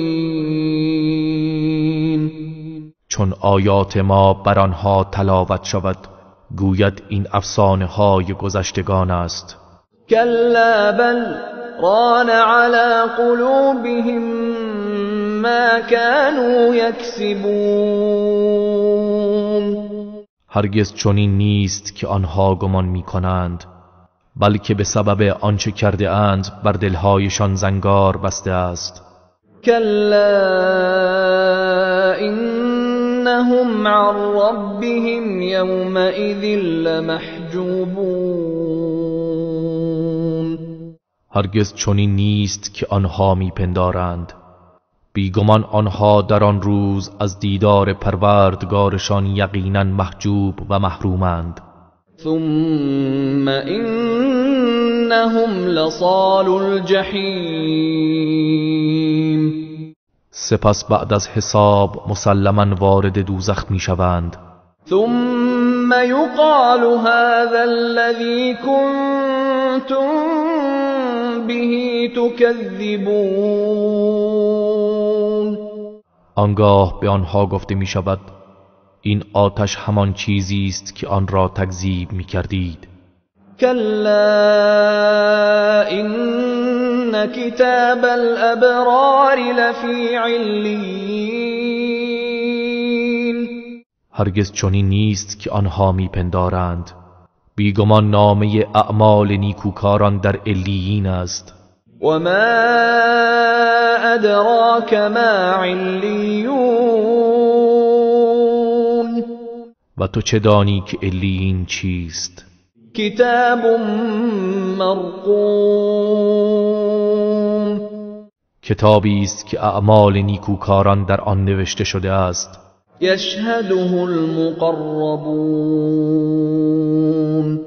Speaker 2: چون آیات ما بر آنها تلاوت شود گوید این افسانه های گذشتگان است.
Speaker 1: کلا بل ران على قلوبهم ما كانوا یکسبون،
Speaker 2: هرگز چنین نیست که آنها گمان می کنند، بلکه به سبب آنچه کرده اند بر دلهایشان زنگار بسته است.
Speaker 1: کلا انهم عن ربهم یومئذ لمحجوبون،
Speaker 2: هرگز چنین نیست که آنها میپندارند، بیگمان آنها در آن روز از دیدار پروردگارشان یقینا محجوب و محرومند.
Speaker 1: ثم انهم لصال الجحیم،
Speaker 2: سپس بعد از حساب مسلما وارد دوزخ میشوند.
Speaker 1: ثم يقال هذا الذي كنتم به تكذبون،
Speaker 2: آنگاه به آنها گفته می شود این آتش همان چیزی است که آن را تکذیب می کردید.
Speaker 1: كلا إن كتاب الأبرار لفی علیین،
Speaker 2: هرگز چنین نیست که آنها می پندارند، بیگمان نامه اعمال نیکوکاران در علیین است.
Speaker 1: وما ادراک ما علیون،
Speaker 2: و تو چه دانی که علیین چیست؟
Speaker 1: کتاب مرقوم،
Speaker 2: کتابی است که اعمال نیکوکاران در آن نوشته شده است.
Speaker 1: یشهده المقربون،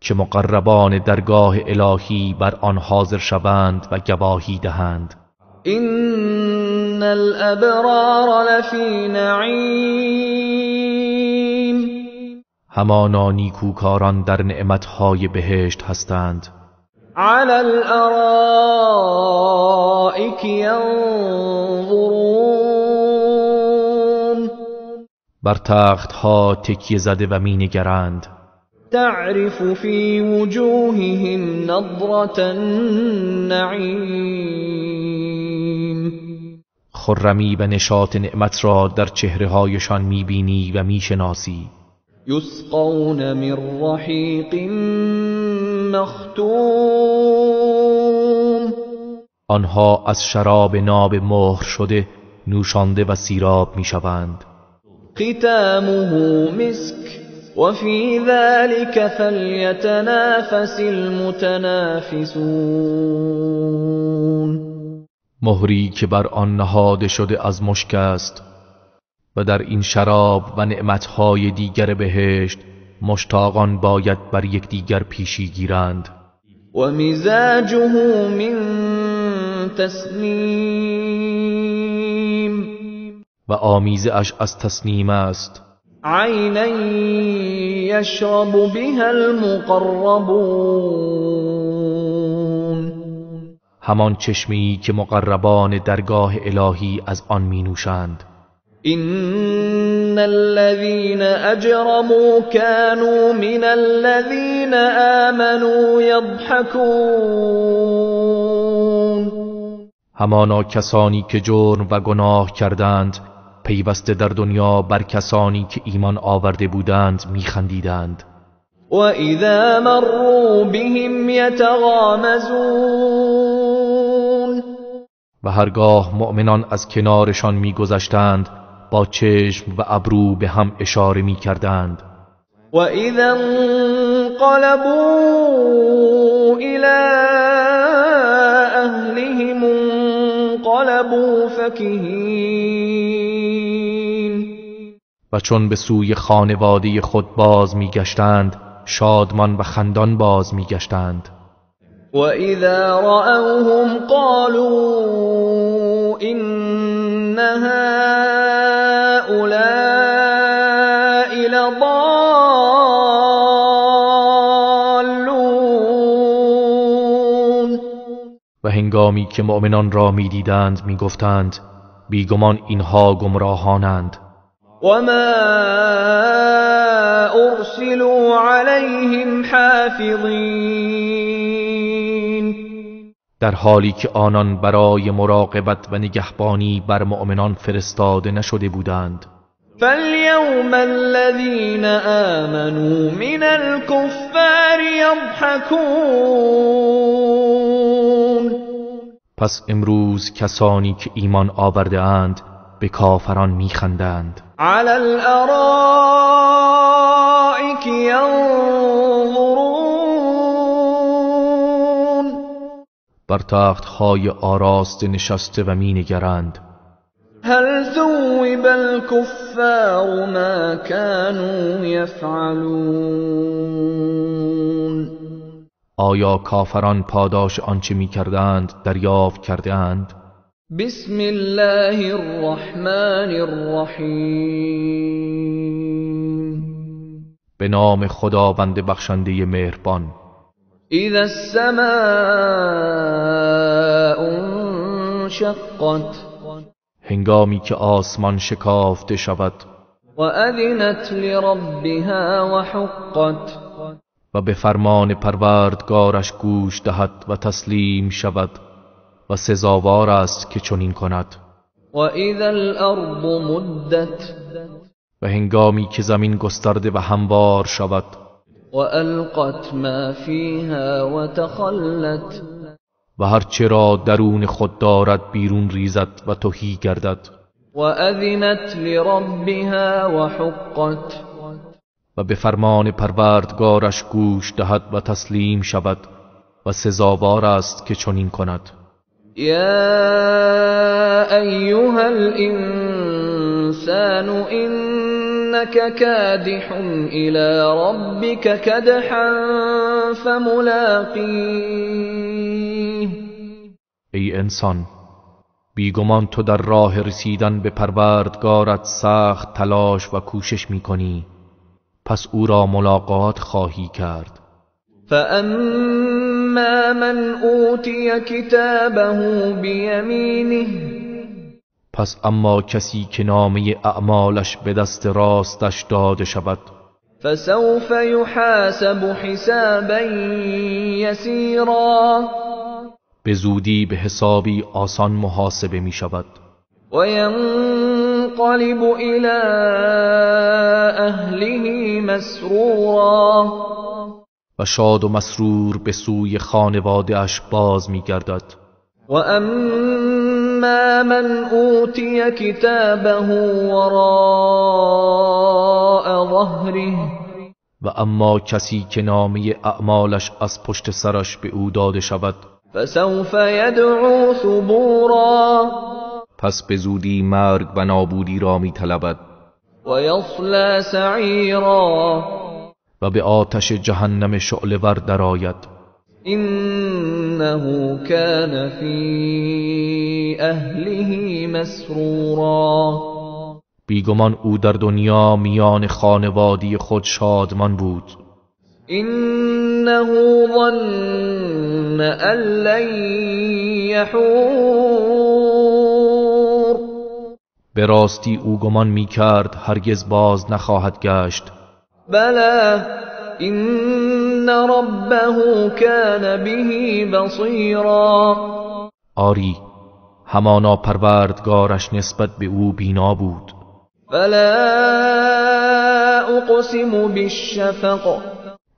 Speaker 2: که مقربان درگاه الهی بر آن حاضر شوند و گواهی دهند.
Speaker 1: ان الابرار لفی نعیم، همانا
Speaker 2: نیکوکاران در نعمتهای بهشت هستند.
Speaker 1: علی الارائک ینظرون،
Speaker 2: بر تختها تکیه زده و می نگرند.
Speaker 1: تعرف فی وجوههم نضرة النعیم،
Speaker 2: خرمی و نشاط نعمت را در چهره‌هایشان می‌بینی و می‌شناسی.
Speaker 1: یسقون من رحیق مختوم،
Speaker 2: آنها از شراب ناب مهر شده نوشانده و سیراب می‌شوند.
Speaker 1: ختامه مسک وفي ذلك فليتنافس المتنافسون،
Speaker 2: مهری که بر آن نهاده شده از مشک است و در این شراب و نعمتهای دیگر بهشت مشتاقان باید بر یکدیگر پیشی گیرند.
Speaker 1: و مزاجه من تسنیم،
Speaker 2: و آمیزه اش از تسنیم است.
Speaker 1: عینا یشرب بها المقربون،
Speaker 2: همان چشمی که مقربان درگاه الهی از آن می نوشند.
Speaker 1: ان الذين اجرموا كانوا من الذين آمنوا يضحكون،
Speaker 2: همانا کسانی که جرم و گناه کردند پیوسته در دنیا بر کسانی که ایمان آورده بودند میخندیدند.
Speaker 1: وَإِذَا مَرُّوا بِهِمْ يَتَغَامَزُونَ
Speaker 2: و هرگاه مؤمنان از کنارشان می‌گذشتند با چشم و ابرو به هم اشاره می‌کردند.
Speaker 1: وَإِذَا انقلبوا إِلَى أَهْلِهِمْ انقلبوا فَكِهِينَ
Speaker 2: و چون به سوی خانواده خود باز می‌گشتند شادمان و خندان باز می‌گشتند.
Speaker 1: وَإِذَا رَأَوْهُمْ قَالُوا إِنَّ هَؤُلَاءِ لَضَالُّونَ
Speaker 2: و هنگامی که مؤمنان را می‌دیدند می‌گفتند بیگمان اینها گمراهانند.
Speaker 1: وَمَا أُرْسِلُوا عَلَيْهِمْ حَافِظِينَ
Speaker 2: در حالی که آنان برای مراقبت و نگهبانی بر مؤمنان فرستاده نشده بودند.
Speaker 1: فَالْيَوْمَ الَّذِينَ آمَنُوا مِنَ الْكُفَّارِ يَضْحَكُونَ
Speaker 2: پس امروز کسانی که ایمان آورده اند به کافران میخندند.
Speaker 1: عَلَى الْأَرَائِكِ يَنظُرُونَ
Speaker 2: بر تخت‌های آراسته نشسته و مینگرند.
Speaker 1: هَلْ ثُوِّبَ الْكُفَّارُ مَا كَانُوا يَفْعَلُونَ
Speaker 2: آیا کافران پاداش آنچه میکردند دریافت کرده اند؟
Speaker 1: بسم الله الرحمن الرحیم
Speaker 2: به نام خداوند بخشنده مهربان.
Speaker 1: اذا السماء انشقت
Speaker 2: هنگامی که آسمان شکافته شود.
Speaker 1: وأذنت لربها وحقت
Speaker 2: و به فرمان پروردگارش گوش دهد و تسلیم شود و سزاوار است که چنین کند.
Speaker 1: وإذا الأرض مدت
Speaker 2: و هنگامی که زمین گسترده و هموار شود.
Speaker 1: وألقت ما فيها وتخلت
Speaker 2: و هر چه را درون خود دارد بیرون ریزد و تهی گردد.
Speaker 1: وأذنت لربها وحقت
Speaker 2: و به فرمان پروردگارش گوش دهد و تسلیم شود و سزاوار است که چنین کند.
Speaker 1: يا أيها الإنسان إنك كادح إلى ربك كدحا فملاقيه.
Speaker 2: ای انسان، بیگمان تو در راه رسیدن به پروردگارت سخت تلاش و کوشش می‌کنی، پس او را ملاقات خواهی کرد.
Speaker 1: فأما من أوتي كتابه بيمينه
Speaker 2: پس اما کسی که نامه اعمالش به دست راستش داده شود،
Speaker 1: فسوف يحاسب حسابا يسيرا
Speaker 2: به زودی به حسابی آسان محاسبه می شود.
Speaker 1: وينقلب إلى أهله مسرورا
Speaker 2: و شاد و مسرور به سوی خانواده اش باز می گردد.
Speaker 1: وأما من أوتي كتابه وراء ظهره
Speaker 2: و اما کسی که نامه اعمالش از پشت سرش به او داده شود،
Speaker 1: فسوف يدعو ثبورا
Speaker 2: پس به زودی مرگ و نابودی را می طلبد
Speaker 1: ويصلى سعيرا
Speaker 2: و به آتش جهنم شعله‌ور درآید.
Speaker 1: إنه كان في أهله مسرورا
Speaker 2: بیگمان او در دنیا میان خانوادی خود شادمان بود.
Speaker 1: إنه ظن أن لن يحور
Speaker 2: به راستی او گمان می کرد هرگز باز نخواهد گشت.
Speaker 1: بلى إن ربه كان به بصيرا
Speaker 2: آری، همانا پروردگارش نسبت به او بینا بود.
Speaker 1: فلا أقسم بالشفق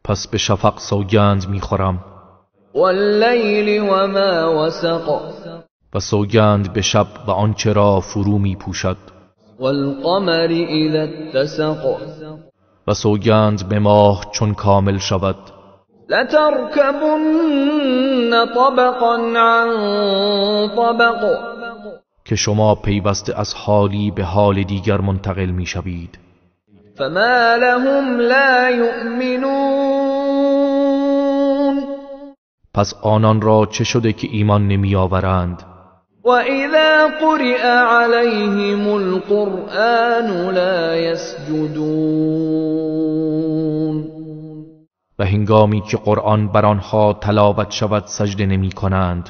Speaker 2: پس به شفق سوگند میخورم
Speaker 1: واللیل وما وسق
Speaker 2: و سوگند به شب و آنچه را فرو می پوشد
Speaker 1: والقمر اذا اتسق
Speaker 2: و سوگند به ماه چون کامل شود
Speaker 1: لتركبن طبقا عن طبق
Speaker 2: که شما پیوسته از حالی به حال دیگر منتقل می شوید.
Speaker 1: فما لهم لا یؤمنون
Speaker 2: پس آنان را چه شده که ایمان نمی آورند؟
Speaker 1: وَإِذَا قُرِئَ عَلَيْهِمُ الْقُرْآنُ لَا يَسْجُدُونَ
Speaker 2: و هنگامی که قرآن بر آنها تلاوت شود سجده نمی کنند.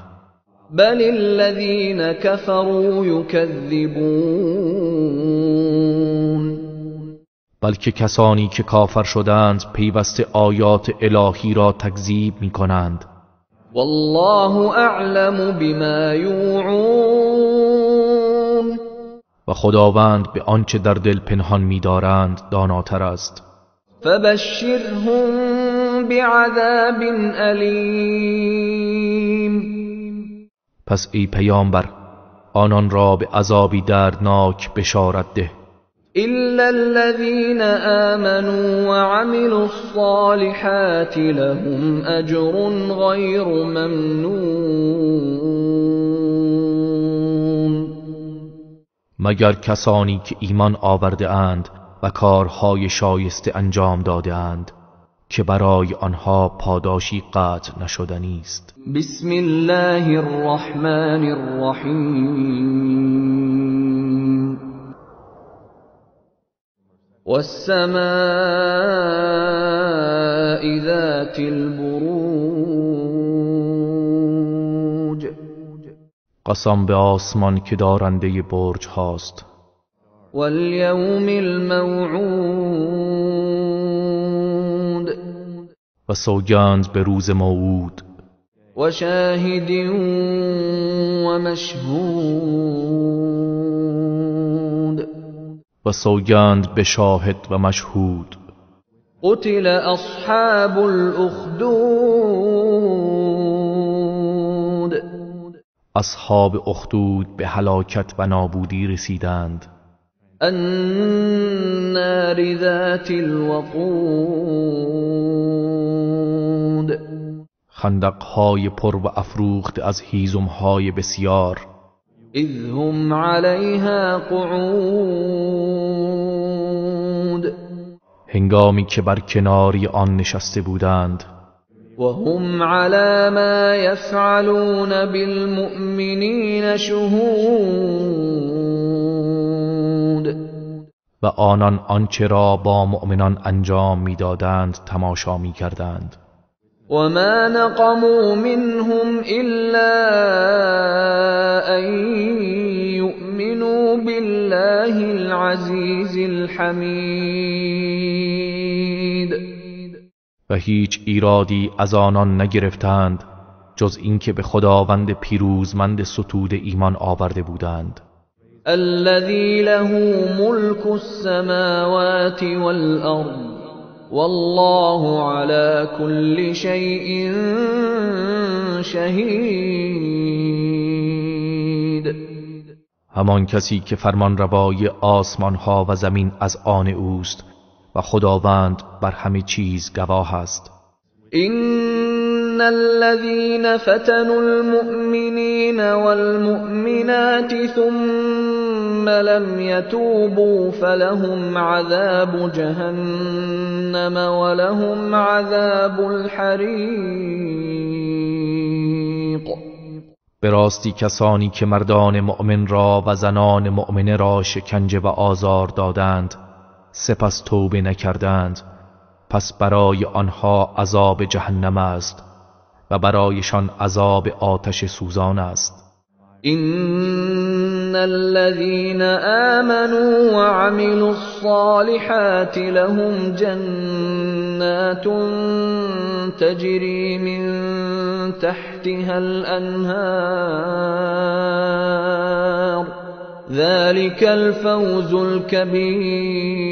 Speaker 1: بل الذين كفروا يكذبون
Speaker 2: بلکه کسانی که کافر شدند پیوسته آیات الهی را تکذیب می کنند.
Speaker 1: والله اعلم بما یوعون
Speaker 2: و خداوند به آنچه در دل پنهان می دارند داناتر است.
Speaker 1: فبشرهم بعذاب علیم
Speaker 2: پس ای پیامبر آنان را به عذابی دردناک بشارت ده.
Speaker 1: إلا الذين آمنوا وعملوا الصالحات لهم أجر غير ممنون
Speaker 2: مگر کسانی که ایمان آورده اند و کارهای شایسته انجام داده اند که برای آنها پاداشی قطع نشدنی است.
Speaker 1: بسم الله الرحمن الرحیم والسماء ذات البروج
Speaker 2: قسم به آسمان که دارنده برج هاست.
Speaker 1: والیوم الموعود
Speaker 2: و سوگند به روز موعود.
Speaker 1: و شاهد و مشهود
Speaker 2: و سوگند به شاهد و مشهود.
Speaker 1: قتل اصحاب الاخدود
Speaker 2: اصحاب اخدود به هلاکت و نابودی رسیدند.
Speaker 1: النار ذات الوقود
Speaker 2: خندقهای پر و افروخت از هیزمهای بسیار.
Speaker 1: اذ هم علیها قعود
Speaker 2: هنگامی که بر کناری آن نشسته بودند.
Speaker 1: و هم علی ما یفعلون بالمؤمنین شهود
Speaker 2: و آنان آنچه را با مؤمنان انجام میدادند تماشا می‌کردند.
Speaker 1: وما نقموا منهم إلا أن يؤمنوا بالله العزيز الحميد
Speaker 2: و هیچ ایرادی از آنان نگرفتند جز اینکه به خداوند پیروزمند ستوده ایمان آورده بودند.
Speaker 1: الذي له ملك السماوات والأرض والله على كل شيء شهید
Speaker 2: همان کسی که فرمان روای آسمان ها و زمین از آن اوست و خداوند بر همه چیز گواه است.
Speaker 1: إن الذين فتنوا المؤمنين والمؤمنات ثم لم يتوبوا فلهم عذاب جهنم ولهم عذاب الحریق.
Speaker 2: به راستی کسانی که مردان مؤمن را و زنان مؤمنه را شکنجه و آزار دادند سپس توبه نکردند پس برای آنها عذاب جهنم است و برایشان عذاب آتش سوزان است.
Speaker 1: إن الذين آمنوا وعملوا الصالحات لهم جنات تجري من تحتها الأنهار ذلك الفوز الكبير.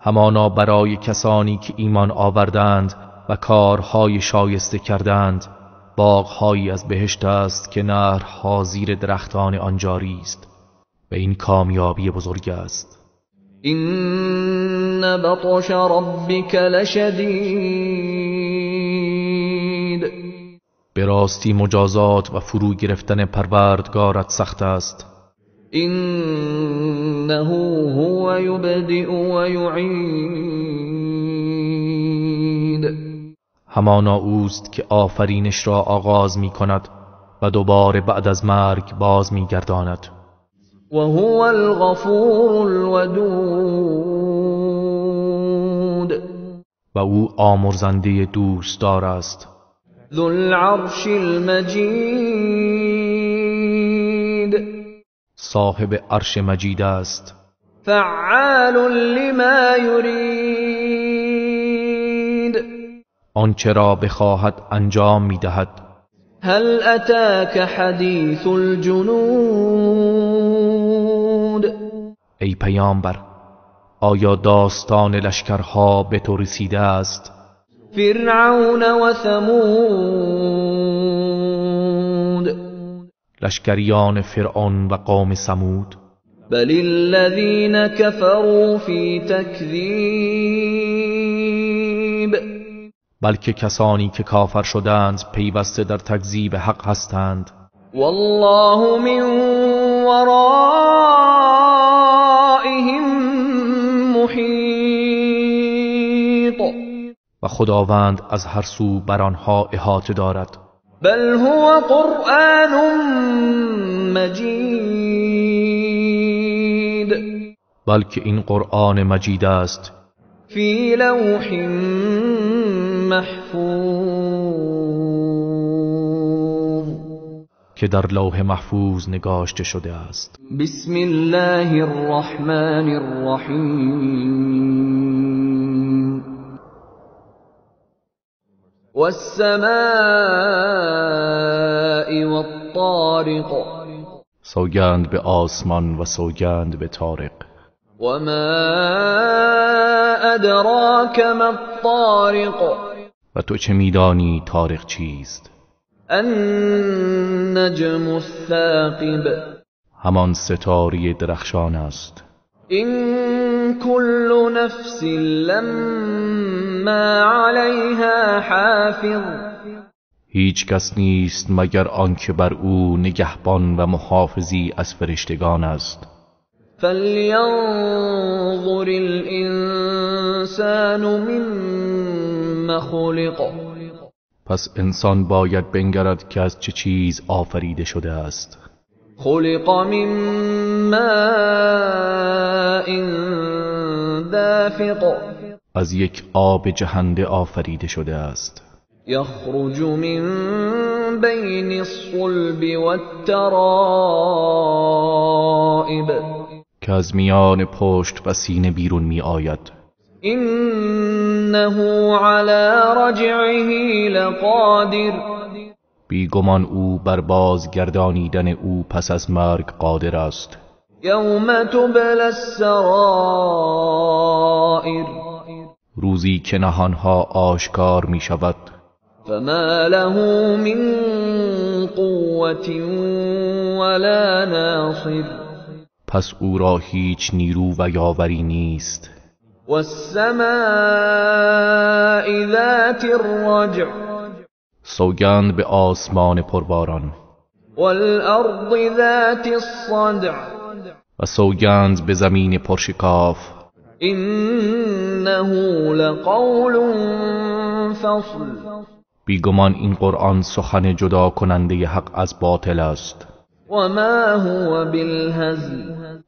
Speaker 2: همانا برای کسانی که ایمان آوردند و کارهای شایسته کردند باغهایی از بهشت است که نهرها زیر درختان آن جاری است و این کامیابی بزرگ است.
Speaker 1: این بطش ربک لشدید،
Speaker 2: به راستی مجازات و فرو گرفتن پروردگارت سخت است.
Speaker 1: انه هو یبدئ و یعید،
Speaker 2: همانا اوست که آفرینش را آغاز می کند و دوباره بعد از مرگ باز می گرداند.
Speaker 1: و هو الغفور الودود،
Speaker 2: و او آمرزنده دوستدار است.
Speaker 1: ذو العرش المجید،
Speaker 2: صاحب عرش مجید است.
Speaker 1: فعال لما یرید،
Speaker 2: آنچه را بخواهد انجام می دهد.
Speaker 1: هل اتاک حدیث الجنود،
Speaker 2: ای پیامبر آیا داستان لشکرها به تو رسیده است؟
Speaker 1: فرعون و ثمود،
Speaker 2: لشکریان فرعون و قوم ثمود.
Speaker 1: بل الذین کفروا فی تکذیب،
Speaker 2: بلکه کسانی که کافر شدند پیوسته در تکذیب حق هستند.
Speaker 1: والله من ورائهم محیط،
Speaker 2: و خداوند از هر سو بر آنها احاطه دارد.
Speaker 1: بل هو قرآن مجید،
Speaker 2: بلکه این قرآن مجید است
Speaker 1: فی لوح محفوظ،
Speaker 2: که در لوح محفوظ نگاشته شده است.
Speaker 1: بسم الله الرحمن الرحیم، والسماء والطارق،
Speaker 2: سوگند به آسمان و سوگند به طارق.
Speaker 1: وما ادراک ما الطارق،
Speaker 2: و تو چه میدانی طارق چیست؟
Speaker 1: النجم الثاقب،
Speaker 2: همان ستاره درخشان است.
Speaker 1: این کل نفس لما علیها حافظ،
Speaker 2: هیچ کس نیست مگر آنکه بر او نگهبان و محافظی از فرشتگان است.
Speaker 1: فلینظر الانسان مما خلق،
Speaker 2: پس انسان باید بنگرد که از چه چیز آفریده شده است.
Speaker 1: خلق من ماء دافق،
Speaker 2: از یک آب جهنده آفریده شده است.
Speaker 1: یخرج من بین الصلب والترائب،
Speaker 2: که از میان پشت و سینه بیرون می آید.
Speaker 1: انه علی رجعه لقادر،
Speaker 2: بیگمان او بر بازگردانیدن او پس از مرگ قادر است.
Speaker 1: یوم تبلی السرائر،
Speaker 2: روزی که نهانها آشکار می شود.
Speaker 1: فما له من قوة ولا ناصر،
Speaker 2: پس او را هیچ نیرو و یاوری نیست.
Speaker 1: والسماء ذات الرجع،
Speaker 2: سوگند به آسمان پرباران.
Speaker 1: والارض ذات الصدع،
Speaker 2: و سوگند به زمین پرشکاف.
Speaker 1: انه لقول فصل،
Speaker 2: بیگمان این قرآن سخن جدا کننده حق از باطل است.
Speaker 1: وما هو بالهزل،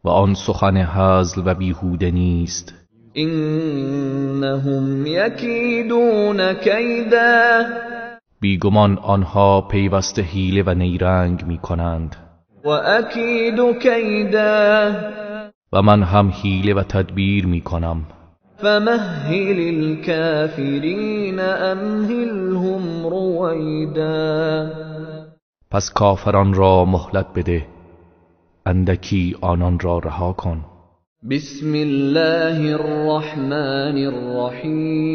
Speaker 2: و آن سخن هزل و بیهوده نیست.
Speaker 1: انهم یکیدون کیدا،
Speaker 2: بیگمان آنها پیوسته حیله و نیرنگ می کنند.
Speaker 1: و اکید کیدا،
Speaker 2: و من هم حیله و تدبیر می کنم.
Speaker 1: فمهل الكافرین امهلهم رویدا،
Speaker 2: پس کافران را مهلت بده، اندکی آنان را رها کن.
Speaker 1: بسم الله الرحمن الرحیم.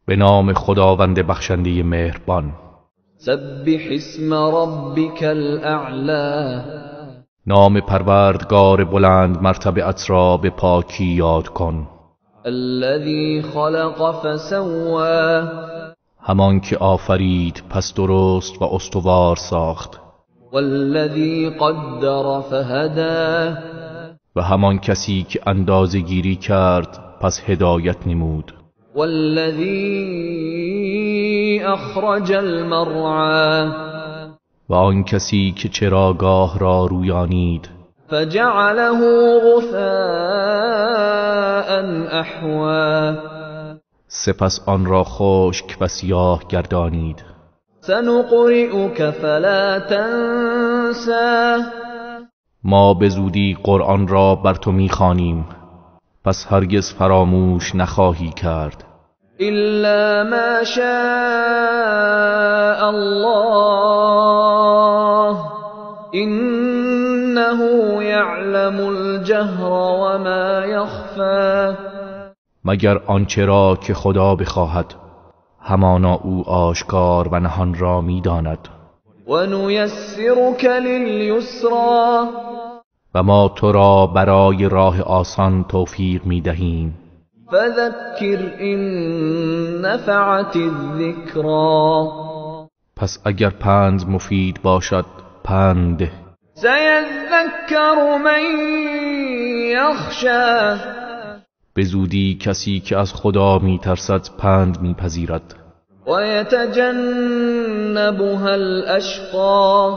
Speaker 2: به نام خداوند بخشنده مهربان.
Speaker 1: سبح اسم ربک الاعلی.
Speaker 2: نام پروردگار بلند مرتبه‌ات را به پاکی یاد کن.
Speaker 1: الذی خلق فسوى.
Speaker 2: همان که آفرید پس درست و استوار ساخت.
Speaker 1: والذی قدر فهدی.
Speaker 2: و همان کسی که اندازه گیری کرد پس هدایت نمود.
Speaker 1: والذی اخرج المرعى.
Speaker 2: و آن کسی که چراگاه را رویانید.
Speaker 1: فجعله غثاء احوى.
Speaker 2: سپس آن را خشک و سیاه گردانید.
Speaker 1: سنقرئك فلا تنسى.
Speaker 2: ما به زودی قرآن را بر تو می‌خوانیم پس هرگز فراموش نخواهی کرد.
Speaker 1: الا ما شاء الله انه یعلم الجهر وما یخفی.
Speaker 2: مگر آنچه را که خدا بخواهد، همانا او آشکار و نهان را می‌داند.
Speaker 1: و نیسرک للیسری.
Speaker 2: و ما تو را برای راه آسان توفیق می‌دهیم.
Speaker 1: فذکر ان نفعت الذکری.
Speaker 2: پس اگر پند مفید باشد پند ده.
Speaker 1: سیذکر من یخشی.
Speaker 2: به زودی کسی که از خدا می‌ترسد پند می‌پذیرد.
Speaker 1: و یتجنبها الاشقی.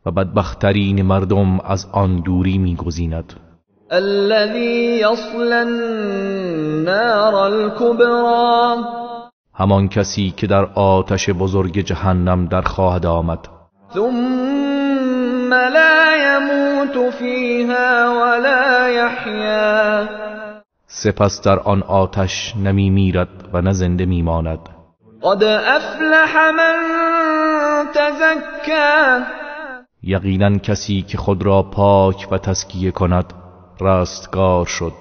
Speaker 2: و بدبخترین مردم از آن دوری می‌گزیند.
Speaker 1: الذی یصلی النار الکبری.
Speaker 2: همان کسی که در آتش بزرگ جهنم در خواهد آمد.
Speaker 1: ثم لا يموت فیها ولا یحیی.
Speaker 2: سپس در آن آتش نمی میرد و نه زنده میماند.
Speaker 1: قد افلح من تزکی.
Speaker 2: یقینا کسی که خود را پاک و تزکیه کند رستگار شد.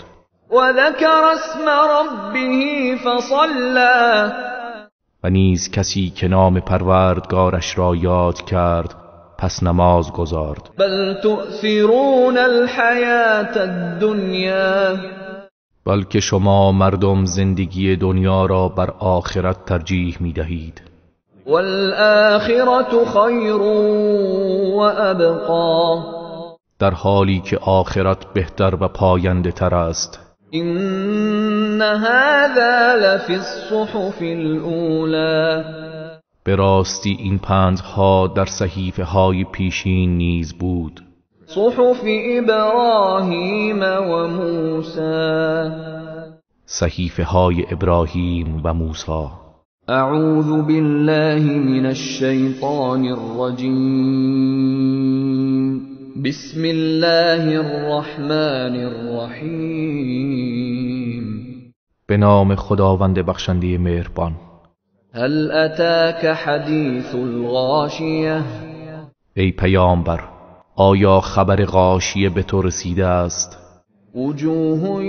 Speaker 1: و ذکر اسم ربه فصلی.
Speaker 2: و نیز کسی که نام پروردگارش را یاد کرد پس نماز گزارد.
Speaker 1: بل تؤثرون الحیاة الدنیا.
Speaker 2: بلکه شما مردم زندگی دنیا را بر آخرت ترجیح می دهید.
Speaker 1: والآخرة خیر و ابقا.
Speaker 2: در حالی که آخرت بهتر و پاینده تر است.
Speaker 1: این هذا لفی الصحف الاولی.
Speaker 2: به راستی این پندها در صحیفه های پیشین نیز بود.
Speaker 1: صحف ابراهیم و موسی.
Speaker 2: صحیفه های ابراهیم و موسی.
Speaker 1: اعوذ بالله من الشیطان الرجیم. بسم الله الرحمن الرحیم.
Speaker 2: به نام خداوند بخشنده مهربان.
Speaker 1: هل اتاک حدیث الغاشیه.
Speaker 2: ای پیامبر، آیا خبر غاشیه به تو رسیده است؟
Speaker 1: وجوه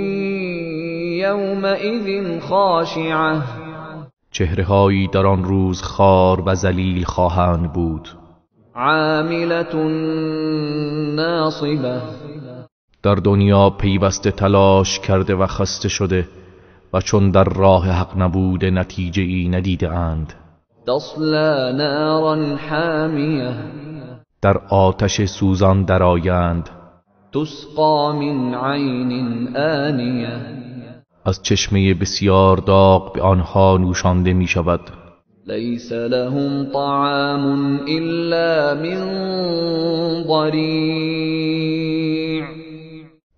Speaker 1: یومئذ خاشعه.
Speaker 2: چهره‌هایی در آن روز خار و ذلیل خواهند بود.
Speaker 1: عاملة ناصبه.
Speaker 2: در دنیا پیوسته تلاش کرده و خسته شده و چون در راه حق نبوده نتیجه ای ندیده اند.
Speaker 1: تصلی نارا حامیه.
Speaker 2: در آتش سوزان درآیند.
Speaker 1: تسقى من عین آنیه.
Speaker 2: از چشمه بسیار داغ به آنها نوشانده می شود.
Speaker 1: لیس لهم طعام الا من ضریع.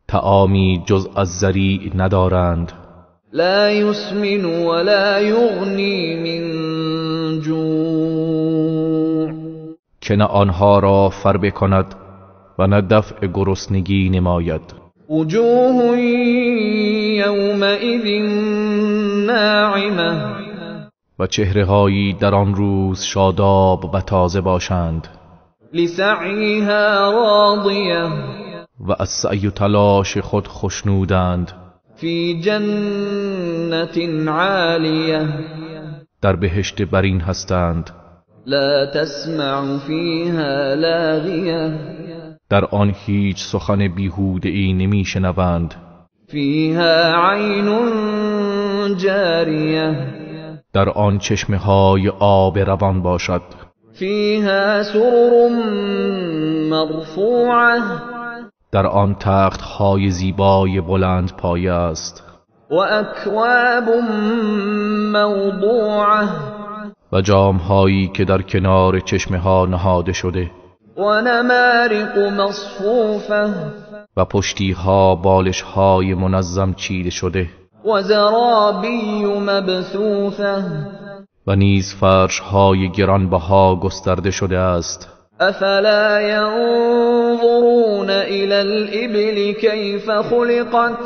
Speaker 2: طعامی جز از ضریع ندارند.
Speaker 1: لا یسمن ولا یغنی من جوع.
Speaker 2: که نه آنها را فربه کند و نه دفع گرسنگی نماید.
Speaker 1: وجوه یومئذ ناعمه.
Speaker 2: و چهره‌هایی در آن روز شاداب و تازه باشند.
Speaker 1: لسعیها راضیه.
Speaker 2: و از سعی و تلاش خود خوشنودند.
Speaker 1: فی جنت عالیه
Speaker 2: در بهشت برین هستند.
Speaker 1: لا تسمع فیها لاغیه
Speaker 2: در آن هیچ سخن بیهوده ای نمی شنوند.
Speaker 1: فیها عین جاریه
Speaker 2: در آن چشمه های آب روان باشد.
Speaker 1: فیها سرر مرفوعه
Speaker 2: در آن تخت های زیبای بلند پایه است.
Speaker 1: و اکواب موضوعه
Speaker 2: و جام هایی که در کنار چشمه ها نهاده شده.
Speaker 1: و نمارق مصفوفه
Speaker 2: و پشتی ها بالش های منظم چیده شده.
Speaker 1: و زرابی مبثوثه
Speaker 2: و نیز فرش های گرانبها گسترده شده است.
Speaker 1: افلا ينظرون الى الابل كيف خلقت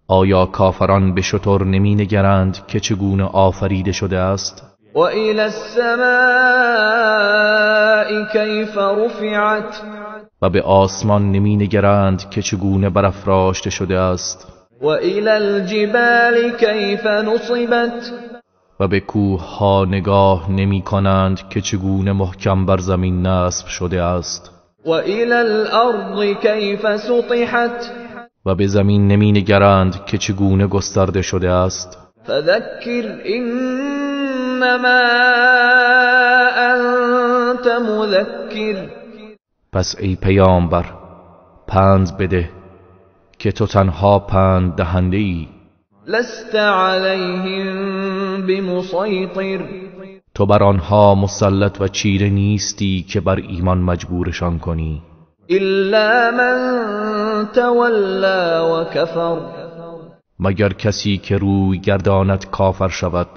Speaker 2: آیا کافران به شتر نمی نگرند که چگونه آفریده شده است؟
Speaker 1: و الى السماء كيف رفعت
Speaker 2: و به آسمان نمی نگرند که چگونه برافراشته شده است؟
Speaker 1: و الى الجبال كيف نصبت
Speaker 2: و به کوه ها نگاه نمی کنند که چگونه محکم بر زمین نصب شده است؟
Speaker 1: و الى الارض كيف سطحت
Speaker 2: و به زمین نمی نگرند که چگونه گسترده شده است؟
Speaker 1: فذكر انما انت مذكر
Speaker 2: پس ای پیامبر پند بده که تو تنها پند دهنده ای.
Speaker 1: لست عليهم بمسيطر
Speaker 2: تو بر آنها مسلط و چیره نیستی که بر ایمان مجبورشان کنی.
Speaker 1: الا من تولى وكفر
Speaker 2: مگر کسی که روی گرداند کافر شود.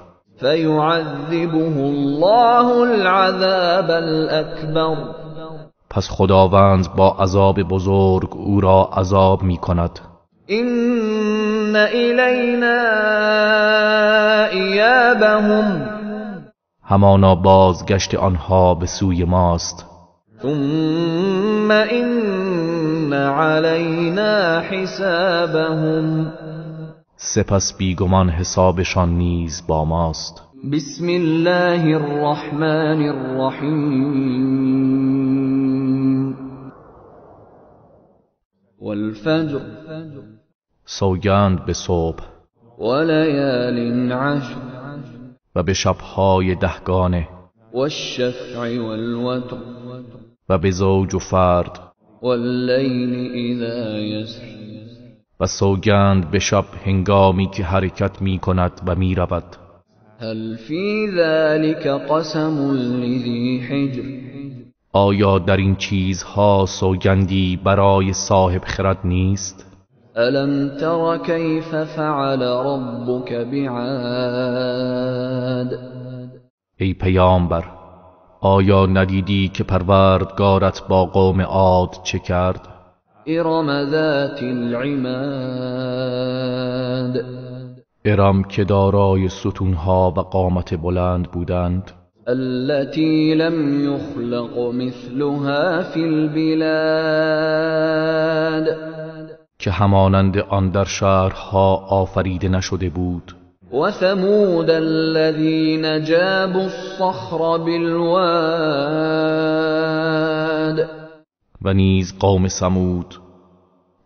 Speaker 1: فيعذبه الله العذاب الأكبر
Speaker 2: پس خداوند با عذاب بزرگ او را عذاب می کند.
Speaker 1: إن إلينا إيابهم
Speaker 2: همانا بازگشت آنها به سوی ماست.
Speaker 1: ثم إن علينا حسابهم
Speaker 2: سپس بیگمان حسابشان نیز با ماست.
Speaker 1: بسم الله الرحمن الرحیم والفجر
Speaker 2: سوگند به صبح
Speaker 1: وليال عشر
Speaker 2: و به شبهای دهگانه
Speaker 1: والشفع والوتر
Speaker 2: و به زوج و فرد
Speaker 1: والليل إذا يسر
Speaker 2: و سوگند به شب هنگامی که حرکت می کند و می رود.
Speaker 1: هل في ذلك قسم لذي حجر
Speaker 2: آیا در این چیزها سوگندی برای صاحب خرد نیست؟
Speaker 1: ألم تر كيف فعل ربك بعاد
Speaker 2: ای پیامبر آیا ندیدی که پروردگارت با قوم عاد چه کرد؟
Speaker 1: إرم ذات العماد
Speaker 2: ارم که دارای ستونها و قامت بلند بودند.
Speaker 1: التي لم يخلق مثلها في البلاد
Speaker 2: که همانند آن در شهرها آفریده نشده بود.
Speaker 1: و ثمود الذين جابوا الصخر بالواد
Speaker 2: و نیز قوم ثمود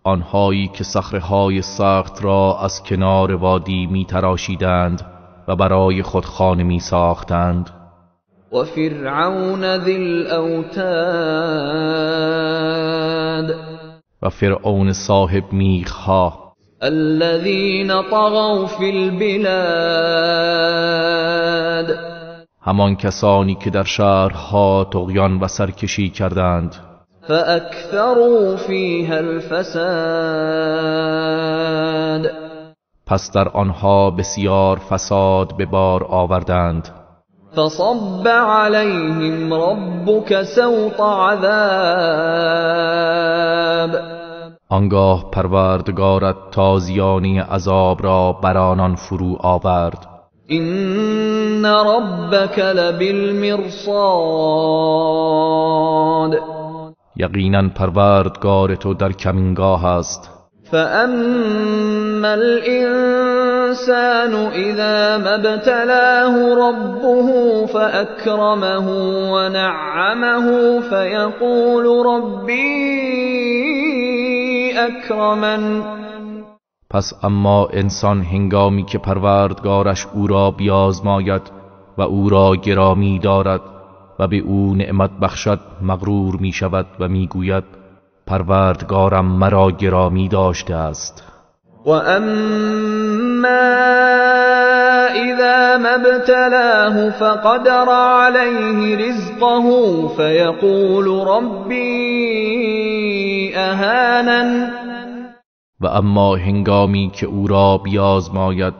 Speaker 2: آنهایی که صخره‌های سخت را از کنار وادی می تراشیدند و برای خود خانه می ساختند.
Speaker 1: و فرعون ذی الاوتاد
Speaker 2: و فرعون صاحب میخها
Speaker 1: الذين طغوا في البلاد
Speaker 2: همان کسانی که در شهرها طغیان و سرکشی کردند.
Speaker 1: فأكثروا فيها الفساد
Speaker 2: پس در آنها بسیار فساد به بار آوردند.
Speaker 1: فصب عليهم ربك سوط عذاب
Speaker 2: آنگاه پروردگارت تازیانه عذاب را بر آنان فرو آورد.
Speaker 1: إن ربك لبالمرصاد
Speaker 2: یقینا پروردگار تو در کمینگاه است.
Speaker 1: فأما الإنسان إذا ما ابتلاه ربه فأكرمه ونعمه فيقول ربي أكرمن.
Speaker 2: پس اما انسان هنگامی که پروردگارش او را بیازماید و او را گرامی دارد و به او نعمت بخشد مغرور می شود و می گوید پروردگارم مرا گرامی داشته است.
Speaker 1: و اما اذا ما ابتلاه فقدر عليه رزقه فيقول ربي اهانن.
Speaker 2: و اما هنگامی که او را بیازماید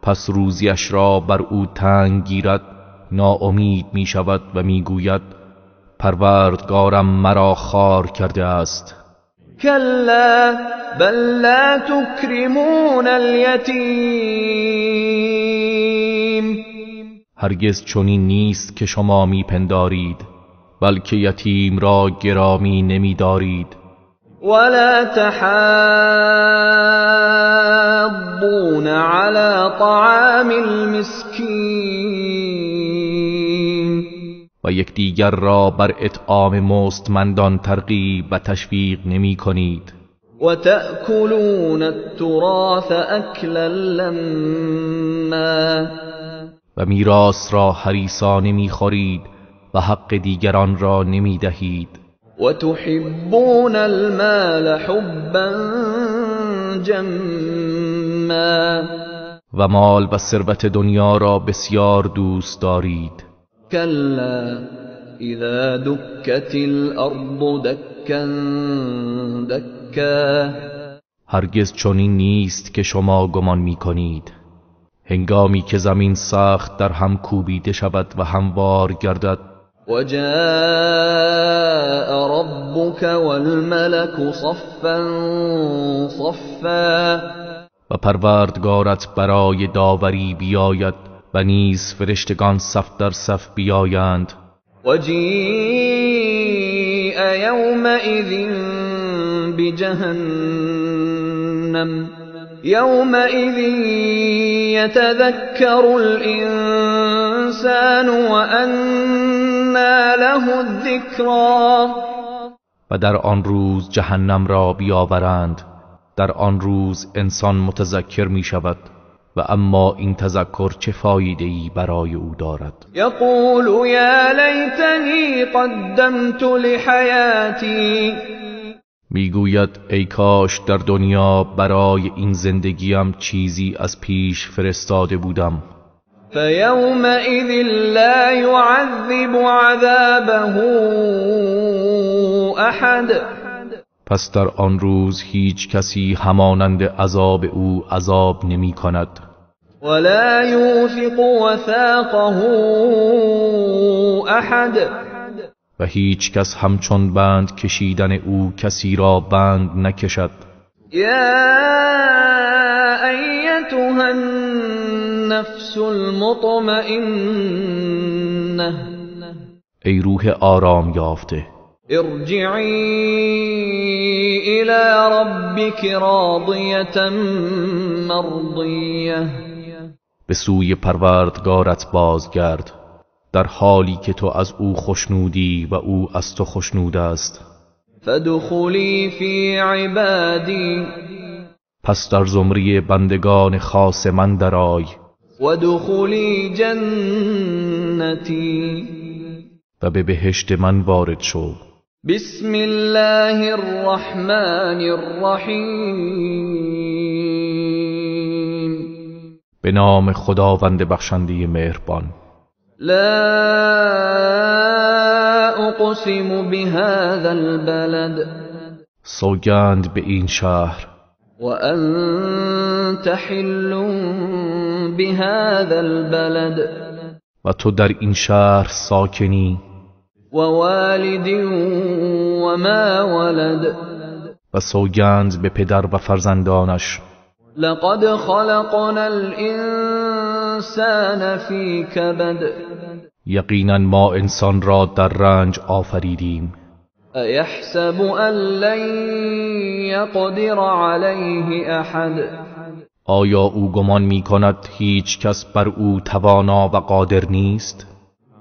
Speaker 2: پس روزیش را بر او تنگ گیرد ناامید می شود و می گوید پروردگارم مرا خوار کرده است.
Speaker 1: كلا بل لا تكرمون اليتيم.
Speaker 2: هرگز چنین نیست که شما می پندارید بلکه یتیم را گرامی نمی دارید.
Speaker 1: ولا تحاضون على طعام المسكين.
Speaker 2: و یکدیگر را بر اطعام مستمندان ترغیب و تشویق نمی کنید.
Speaker 1: و تأکلون التراث اکلا لما.
Speaker 2: و میراث را حریصانه می خورید و حق دیگران را نمی دهید.
Speaker 1: و تحبون المال حبا جما.
Speaker 2: و مال و ثروت دنیا را بسیار دوست دارید.
Speaker 1: كلا اذا دكت الارض دكا دكا.
Speaker 2: هرگز چنین نیست که شما گمان می کنید. هنگامی که زمین سخت در هم کوبیده شود و هموار گردد.
Speaker 1: و جاء ربك والملك صفا صفا.
Speaker 2: و پروردگارت برای داوری بیاید و نیز فرشتگان صف در صف بیایند.
Speaker 1: و جیء یومئذ بجهنم یومئذ یتذکر الانسان وانى له الذکری.
Speaker 2: و در آن روز جهنم را بیاورند. در آن روز انسان متذکر می شود و اما این تذکر چه فایده‌ای برای او دارد؟
Speaker 1: یقول یا لیتنی قدمت لحیاتی.
Speaker 2: میگوید ای کاش در دنیا برای این زندگیم چیزی از پیش فرستاده بودم.
Speaker 1: فیومئذ لا یعذب عذابه احد.
Speaker 2: پس در آن روز هیچ کسی همانند عذاب او عذاب نمی کند.
Speaker 1: ولا یوثق وثاقه احد.
Speaker 2: و هیچ کس همچون بند کشیدن او کسی را بند نکشد.
Speaker 1: یا ایتها النفس المطمئنه.
Speaker 2: ای روح آرام یافته،
Speaker 1: ارجعی الى ربك راضیة مرضیه.
Speaker 2: به سوی پروردگارت بازگرد در حالی که تو از او خوشنودی و او از تو خوشنود است.
Speaker 1: فادخلی فی عبادی.
Speaker 2: پس در زمره بندگان خاص من درآی.
Speaker 1: وادخلی جنتی.
Speaker 2: و به بهشت من وارد شو.
Speaker 1: بسم الله الرحمن الرحیم.
Speaker 2: به نام خداوند بخشنده مهربان.
Speaker 1: لا اقسم بهذا البلد.
Speaker 2: سوگند به این شهر.
Speaker 1: و انت حل بهذا البلد.
Speaker 2: و تو در این شهر ساکنی.
Speaker 1: و والد و ما ولد.
Speaker 2: و سوگند به پدر و فرزندانش.
Speaker 1: لقد خلقنا الانسان فی کبد.
Speaker 2: یقینا ما انسان را در رنج آفریدیم.
Speaker 1: أيحسب أن لن يقدر عليه أحد
Speaker 2: آیا او گمان می کند هیچ کس بر او توانا و قادر نیست؟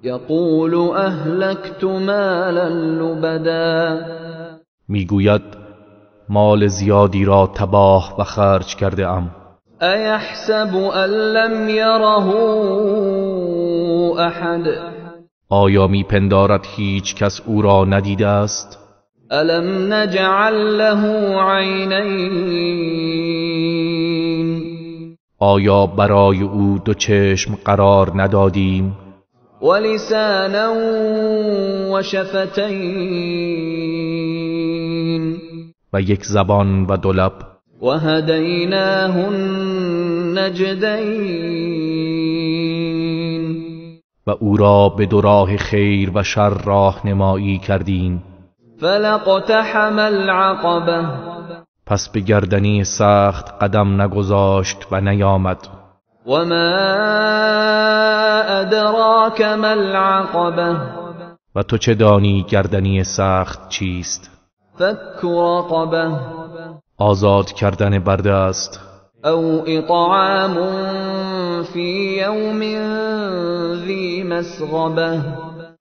Speaker 1: يقول أهلكت مالا لبدا
Speaker 2: میگوید مال زیادی را تباه و خرج کرده ام.
Speaker 1: أيحسب أن لم يره أحد
Speaker 2: آیا میپندارد هیچ کس او را ندیده است؟
Speaker 1: ألم نجعل له عينين
Speaker 2: آیا برای او دو چشم قرار ندادیم
Speaker 1: ولسانا وشفتين
Speaker 2: و یک زبان و دو لب
Speaker 1: وهديناه النجدين
Speaker 2: و او را به دو راه خیر و شر راهنمایی کردیم.
Speaker 1: فلاقتحم العقبة
Speaker 2: پس به گردنی سخت قدم نگذاشت و نیامد.
Speaker 1: وما أدراك ما العقبة
Speaker 2: و تو چه دانی گردنی سخت چیست؟
Speaker 1: فك رقبة
Speaker 2: آزاد کردن برده است.
Speaker 1: أو إطعام في يوم ذي مسغبة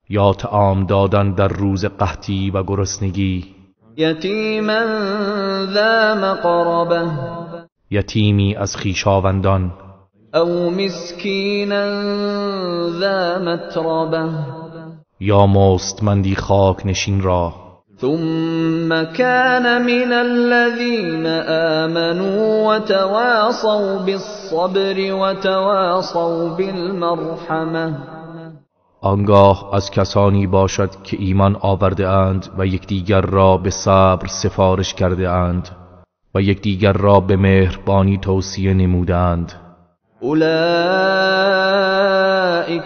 Speaker 2: یا طعام دادن در روز قحطی و گرسنگی.
Speaker 1: يتيما ذا مقربة
Speaker 2: یتیمی از خویشاوندان.
Speaker 1: أو مسكينا ذا متربة
Speaker 2: یا مستمندی خاک نشین را.
Speaker 1: ثم كان من الذين آمنوا وتواصوا بالصبر وتواصوا بالمرحمة
Speaker 2: آنگاه از کسانی باشد که ایمان آورده اند و یکدیگر را به صبر سفارش کرده اند و یکدیگر را به مهربانی توصیه نمودند.
Speaker 1: أولئك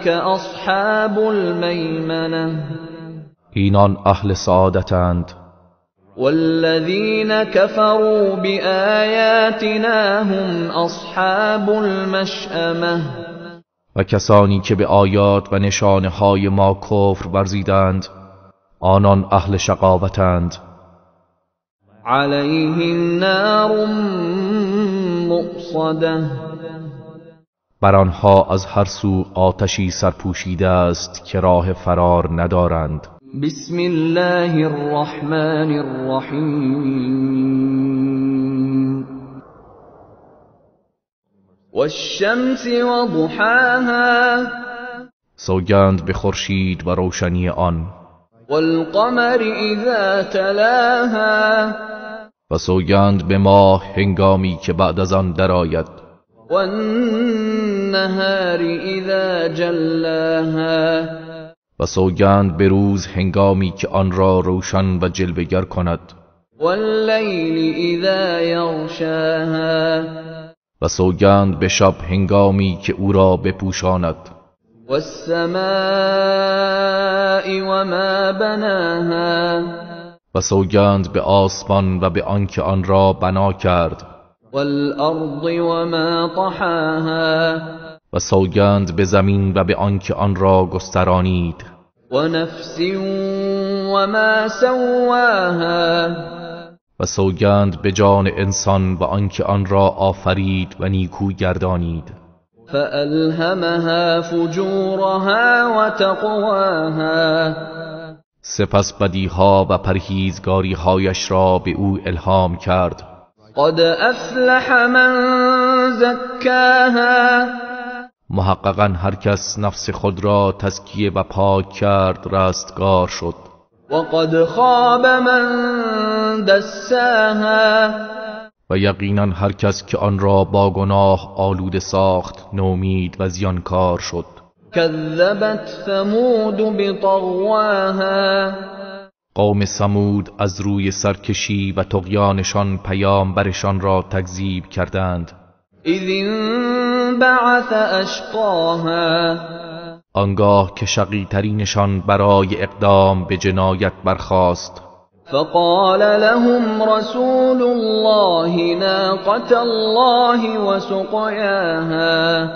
Speaker 1: أصحاب الميمنة
Speaker 2: اینان اهل سعادتند.
Speaker 1: والذين كفروا بآياتنا هم أصحاب المشأمة
Speaker 2: و کسانی که به آیات و نشانه های ما کفر ورزیدند آنان اهل شقاوتند.
Speaker 1: عليهم نار مؤصده
Speaker 2: بر آنها از هر سو آتشی سرپوشیده است که راه فرار ندارند.
Speaker 1: بسم الله الرحمن الرحیم والشمس وضحاها
Speaker 2: سوگند به خورشید و روشنی آن.
Speaker 1: والقمر اذا تلاها
Speaker 2: و سوگند به ماه هنگامی که بعد از آن درآید.
Speaker 1: والنهار اذا جلاها
Speaker 2: و سوگند به روز هنگامی که آن را روشن و جلوه‌گر کند.
Speaker 1: واللیل اذا یغشاها
Speaker 2: و سوگند به شب هنگامی که او را بپوشاند.
Speaker 1: والسماء وما بناها
Speaker 2: و سوگند به آسمان و به آنکه آن را بنا کرد.
Speaker 1: والارض وما طحاها
Speaker 2: و سوگند به زمین و به آنکه آن را گسترانید.
Speaker 1: ونفس وما سواها
Speaker 2: و سوگند به جان انسان و آنکه آن را آفرید و نیکو گردانید.
Speaker 1: فألهمها فجورها وتقواها
Speaker 2: سپس بدیها و پرهیزگاری‌هایش را به او الهام کرد.
Speaker 1: قد افلح من زکاها
Speaker 2: محققاً هر کس نفس خود را تزکیه و پاک کرد رستگار شد.
Speaker 1: وقد خاب من دساها
Speaker 2: و یقیناً هر کس که آن را با گناه آلوده ساخت نومید و زیانکار شد.
Speaker 1: كذبت ثمود بطغواها
Speaker 2: قوم ثمود از روی سرکشی و طغیانشان پیامبرشان را تکذیب کردند.
Speaker 1: اذ انبعث اشقاها
Speaker 2: آنگاه که شقی‌ترینشان برای اقدام به جنایت برخاست.
Speaker 1: فقال لهم رسول الله ناقة الله وسقياها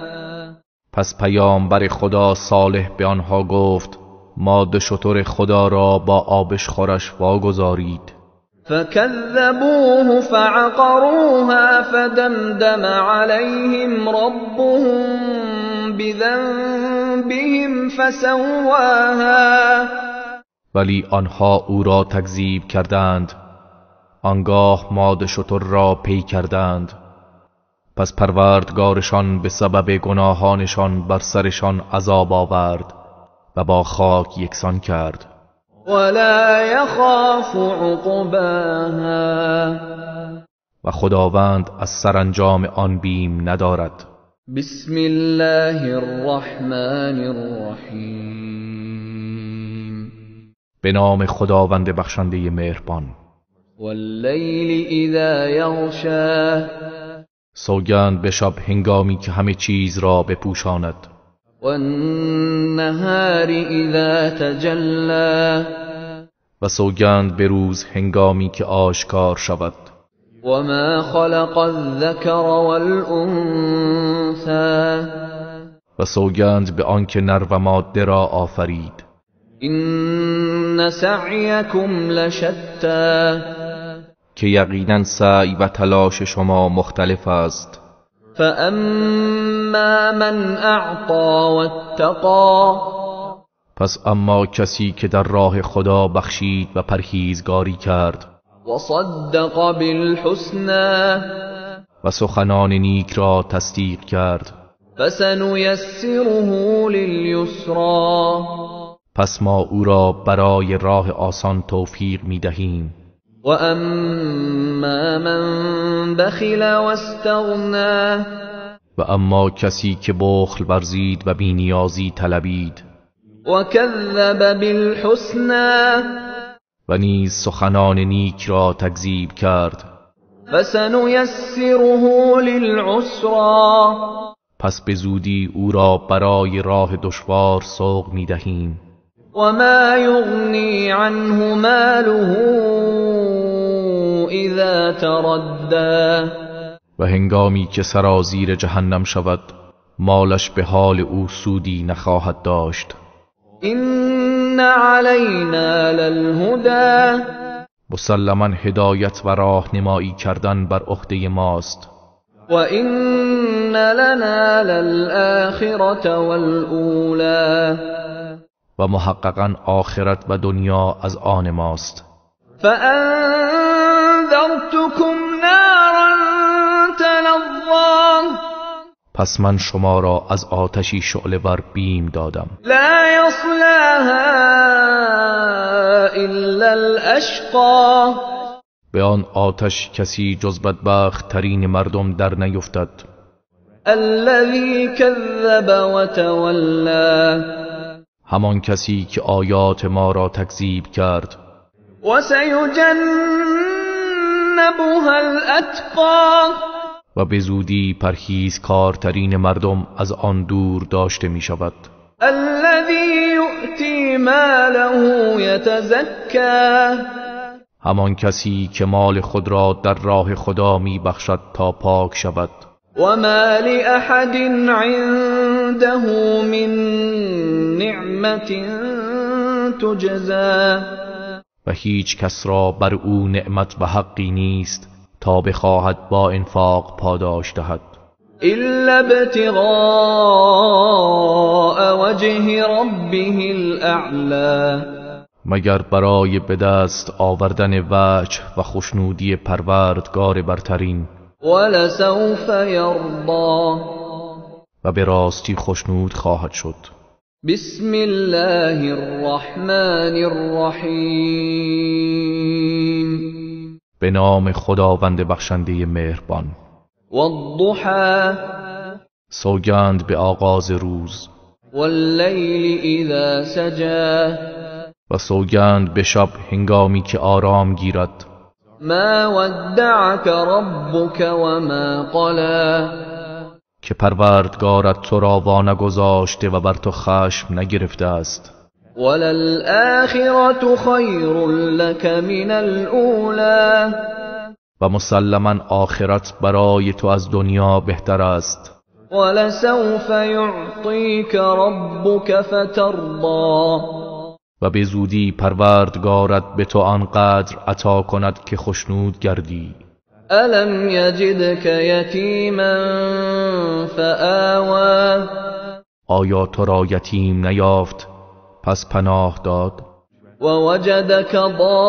Speaker 2: پس پیامبر خدا صالح به آنها گفت ماده شتر خدا را با آبش خورش واگذارید.
Speaker 1: فكذبوه فعقروها فدمدم عليهم ربهم بذنبهم فسواها.
Speaker 2: ولی آنها او را تکذیب کردند، آنگاه ماده شتر را پی کردند، پس پروردگارشان به سبب گناهانشان بر سرشان عذاب آورد و با خاک یکسان کرد.
Speaker 1: ولا يخاف عقباها.
Speaker 2: و خداوند از سرانجام آن بیم ندارد.
Speaker 1: بسم الله الرحمن الرحیم.
Speaker 2: به نام خداوند بخشنده مهربان.
Speaker 1: واللیل اذا یغشا.
Speaker 2: سوگند به شب هنگامی که همه چیز را بپوشاند.
Speaker 1: والنهار اذا تجلی.
Speaker 2: و سوگند به روز هنگامی که آشکار شود.
Speaker 1: وما خلق الذکر والانثى.
Speaker 2: و سوگند به آنکه نر و ماده را آفرید.
Speaker 1: ان سعیکم لشتی.
Speaker 2: که یقینا سعی و تلاش شما مختلف است.
Speaker 1: فاما من اعطى واتقى.
Speaker 2: پس اما کسی که در راه خدا بخشید و پرهیزگاری کرد
Speaker 1: وصدق بالحسنى.
Speaker 2: و سخنان نیک را تصدیق کرد،
Speaker 1: فسنيسره لليسرى.
Speaker 2: پس ما او را برای راه آسان توفیق می دهیم.
Speaker 1: واما من بخل واستغنى.
Speaker 2: و اما کسی که بخل ورزید و بی‌نیازی طلبید
Speaker 1: وكذب بالحسنى.
Speaker 2: و نیز سخنان نیک را تکذیب کرد،
Speaker 1: فسنيسره للعسرى.
Speaker 2: پس به زودی او را برای راه دشوار سوق می دهیم.
Speaker 1: وما يغني عنه ماله اذا تردى.
Speaker 2: و هنگامی که سرازیر جهنم شود مالش به حال او سودی نخواهد داشت.
Speaker 1: این علینا للهدى.
Speaker 2: مسلما هدایت و راهنمایی کردن بر عهده ماست.
Speaker 1: و این لنا للآخرة والأولى.
Speaker 2: و محققا آخرت و دنیا از آن ماست.
Speaker 1: فأنذرتكم نارا تلظى.
Speaker 2: پس من شما را از آتشی شعله ور بیم دادم.
Speaker 1: لا یصلاها الا الاشقى.
Speaker 2: به آن آتش کسی جز بدبخت ترین مردم در نیفتد.
Speaker 1: الذي كذب وتولى.
Speaker 2: همان کسی که آیات ما را تکذیب کرد.
Speaker 1: وسيجنبها الاتقى.
Speaker 2: و به زودی پرهیزکارترین مردم از آن دور داشته می شود.
Speaker 1: الذي يؤتي ماله يتزكى.
Speaker 2: همان کسی که مال خود را در راه خدا می بخشد تا پاک شود.
Speaker 1: وما لأحد عنده من نعمة تجزى.
Speaker 2: و هیچ کس را بر او نعمت و حقی نیست تا بخواهد با انفاق پاداش دهد.
Speaker 1: الا ابتغاء وجه ربه الاعلى.
Speaker 2: مگر برای به دست آوردن وجه و خوشنودی پروردگار برترین.
Speaker 1: ولسوف یرضی.
Speaker 2: و به راستی خوشنود خواهد شد.
Speaker 1: بسم الله الرحمن الرحیم.
Speaker 2: به نام خداوند بخشنده مهربان.
Speaker 1: والضحى.
Speaker 2: سوگند به آغاز روز.
Speaker 1: واللیل اذا سجى.
Speaker 2: و سوگند به شب هنگامی که آرام گیرد.
Speaker 1: ما ودعك ربك وما قلى.
Speaker 2: که پروردگارت تو را وانگذاشته و بر تو خشم نگرفته است.
Speaker 1: وللآخرة خیر لك من الاولى.
Speaker 2: و مسلما آخرت برای تو از دنیا بهتر است.
Speaker 1: ولسوف يعطيك ربك فترضى.
Speaker 2: و به زودی پروردگارت به تو آنقدر عطا کند که خشنود گردی.
Speaker 1: الم یجدک یتیما فآوی.
Speaker 2: آیا تو را یتیم نیافت پس پناه داد؟
Speaker 1: و وجدک ضالا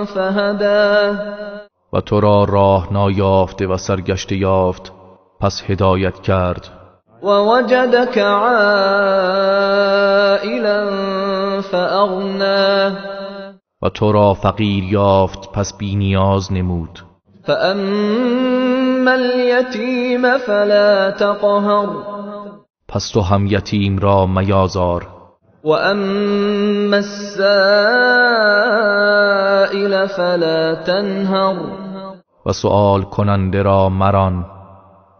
Speaker 1: فهدی.
Speaker 2: و تو را راه نایافته و سرگشته یافت پس هدایت کرد.
Speaker 1: و وجدک عائلا فاغنی.
Speaker 2: و تو را فقیر یافت پس بی نیاز نمود.
Speaker 1: فاما الیتیم فلا تقهر.
Speaker 2: پس تو هم یتیم را میازار.
Speaker 1: و اما السائل فلا تنهر.
Speaker 2: و سؤال کننده را مران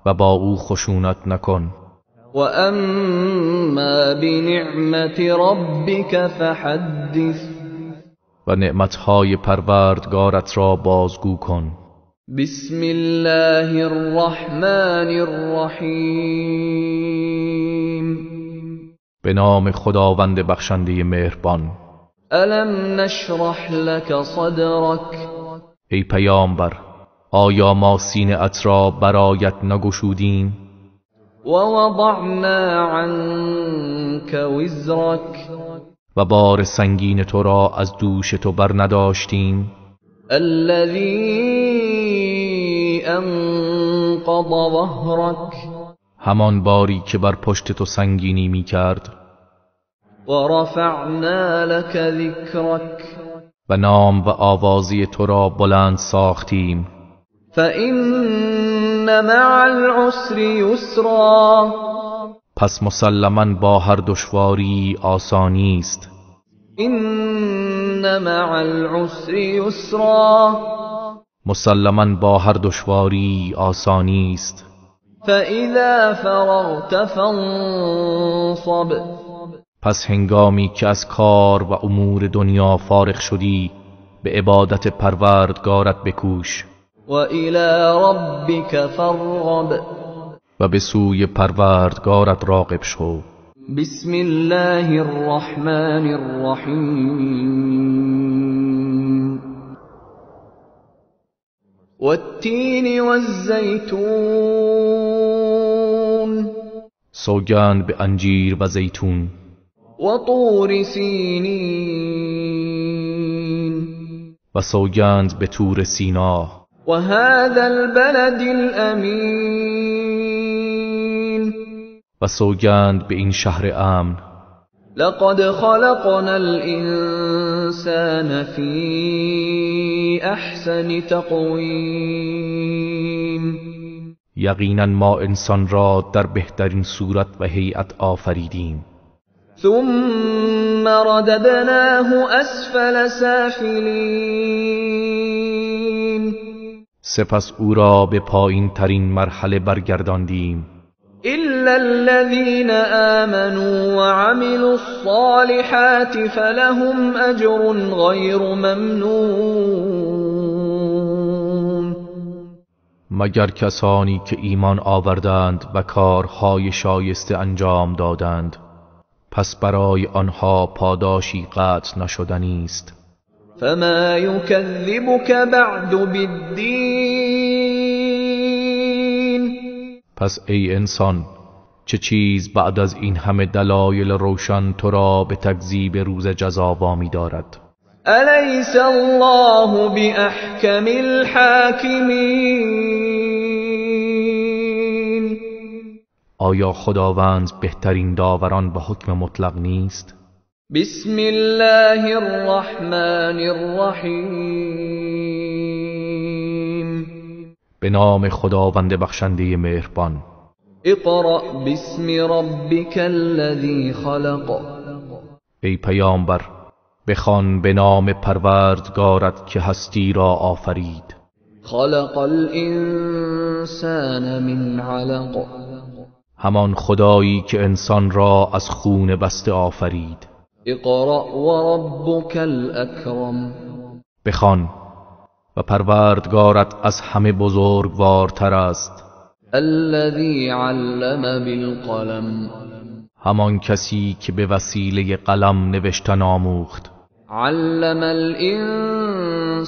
Speaker 2: و با او خشونت نکن.
Speaker 1: و اما بنعمت ربک فحدث.
Speaker 2: و نعمتهای پروردگارت را بازگو کن.
Speaker 1: بسم الله الرحمن الرحیم.
Speaker 2: به نام خداوند بخشنده مهربان.
Speaker 1: الم نشرح لك صدرک.
Speaker 2: ای پیامبر، آیا ما سینه‌ات را برایت نگشودیم؟
Speaker 1: و وضعنا عنك وزرک.
Speaker 2: و بار سنگین تو را از دوش تو بر نداشتیم.
Speaker 1: الذي انقض ظهرک.
Speaker 2: همان باری که بر پشت تو سنگینی می کرد.
Speaker 1: و رفعنا لك ذکرک.
Speaker 2: و نام و آوازی تو را بلند ساختیم.
Speaker 1: فإن مع العسر یسرا.
Speaker 2: پس مسلماً با هر دشواری آسانی است.
Speaker 1: إن مع العسر یسرا.
Speaker 2: مسلماً با هر دشواری آسانی است.
Speaker 1: فإذا فرغت فانصب.
Speaker 2: پس هنگامی که از کار و امور دنیا فارغ شدی به عبادت پروردگارت بکوش.
Speaker 1: و إلی ربک فارغب.
Speaker 2: و به سوی پروردگارت راغب شو.
Speaker 1: بسم الله الرحمن الرحیم. والتین والزیتون.
Speaker 2: سوگند به انجیر و زیتون.
Speaker 1: و طور سینین.
Speaker 2: و سوگند به طور سینا.
Speaker 1: و هذا البلد الامین.
Speaker 2: و سوگند به این شهر امن.
Speaker 1: لقد خلقنا الانسان فی احسن تقویم.
Speaker 2: یقینا ما انسان را در بهترین صورت و هیئت آفریدیم.
Speaker 1: ثم رددناه اسفل سافلین.
Speaker 2: سپس او را به پایین ترین مرحله برگرداندیم.
Speaker 1: إلا الذين آمنوا وعملوا الصالحات فلهم أجر غير ممنون.
Speaker 2: مگر کسانی که ایمان آوردند و کارهای شایسته انجام دادند پس برای آنها پاداشی قطع نشدنی است.
Speaker 1: فما يكذبك بعد بالدين.
Speaker 2: پس ای انسان چه چیز بعد از این همه دلایل روشن تو را به تکذیب روز جزا وامی دارد؟
Speaker 1: الیس الله باحکم الحاکمین.
Speaker 2: آیا خداوند بهترین داوران به حکم مطلق نیست؟
Speaker 1: بسم الله الرحمن الرحیم.
Speaker 2: به نام خداوند بخشنده مهربان.
Speaker 1: اقرأ باسم ربک الذی خلق.
Speaker 2: ای پیامبر بخوان به نام پروردگارت که هستی را آفرید.
Speaker 1: خلق الانسان من علق.
Speaker 2: همان خدایی که انسان را از خون بسته آفرید.
Speaker 1: اقرأ و ربک الاکرم.
Speaker 2: بخوان و پروردگارت از همه بزرگوارتر است.
Speaker 1: الذی علم بالقلم.
Speaker 2: همان کسی که به وسیله قلم نوشتن آموخت.
Speaker 1: علم الانسان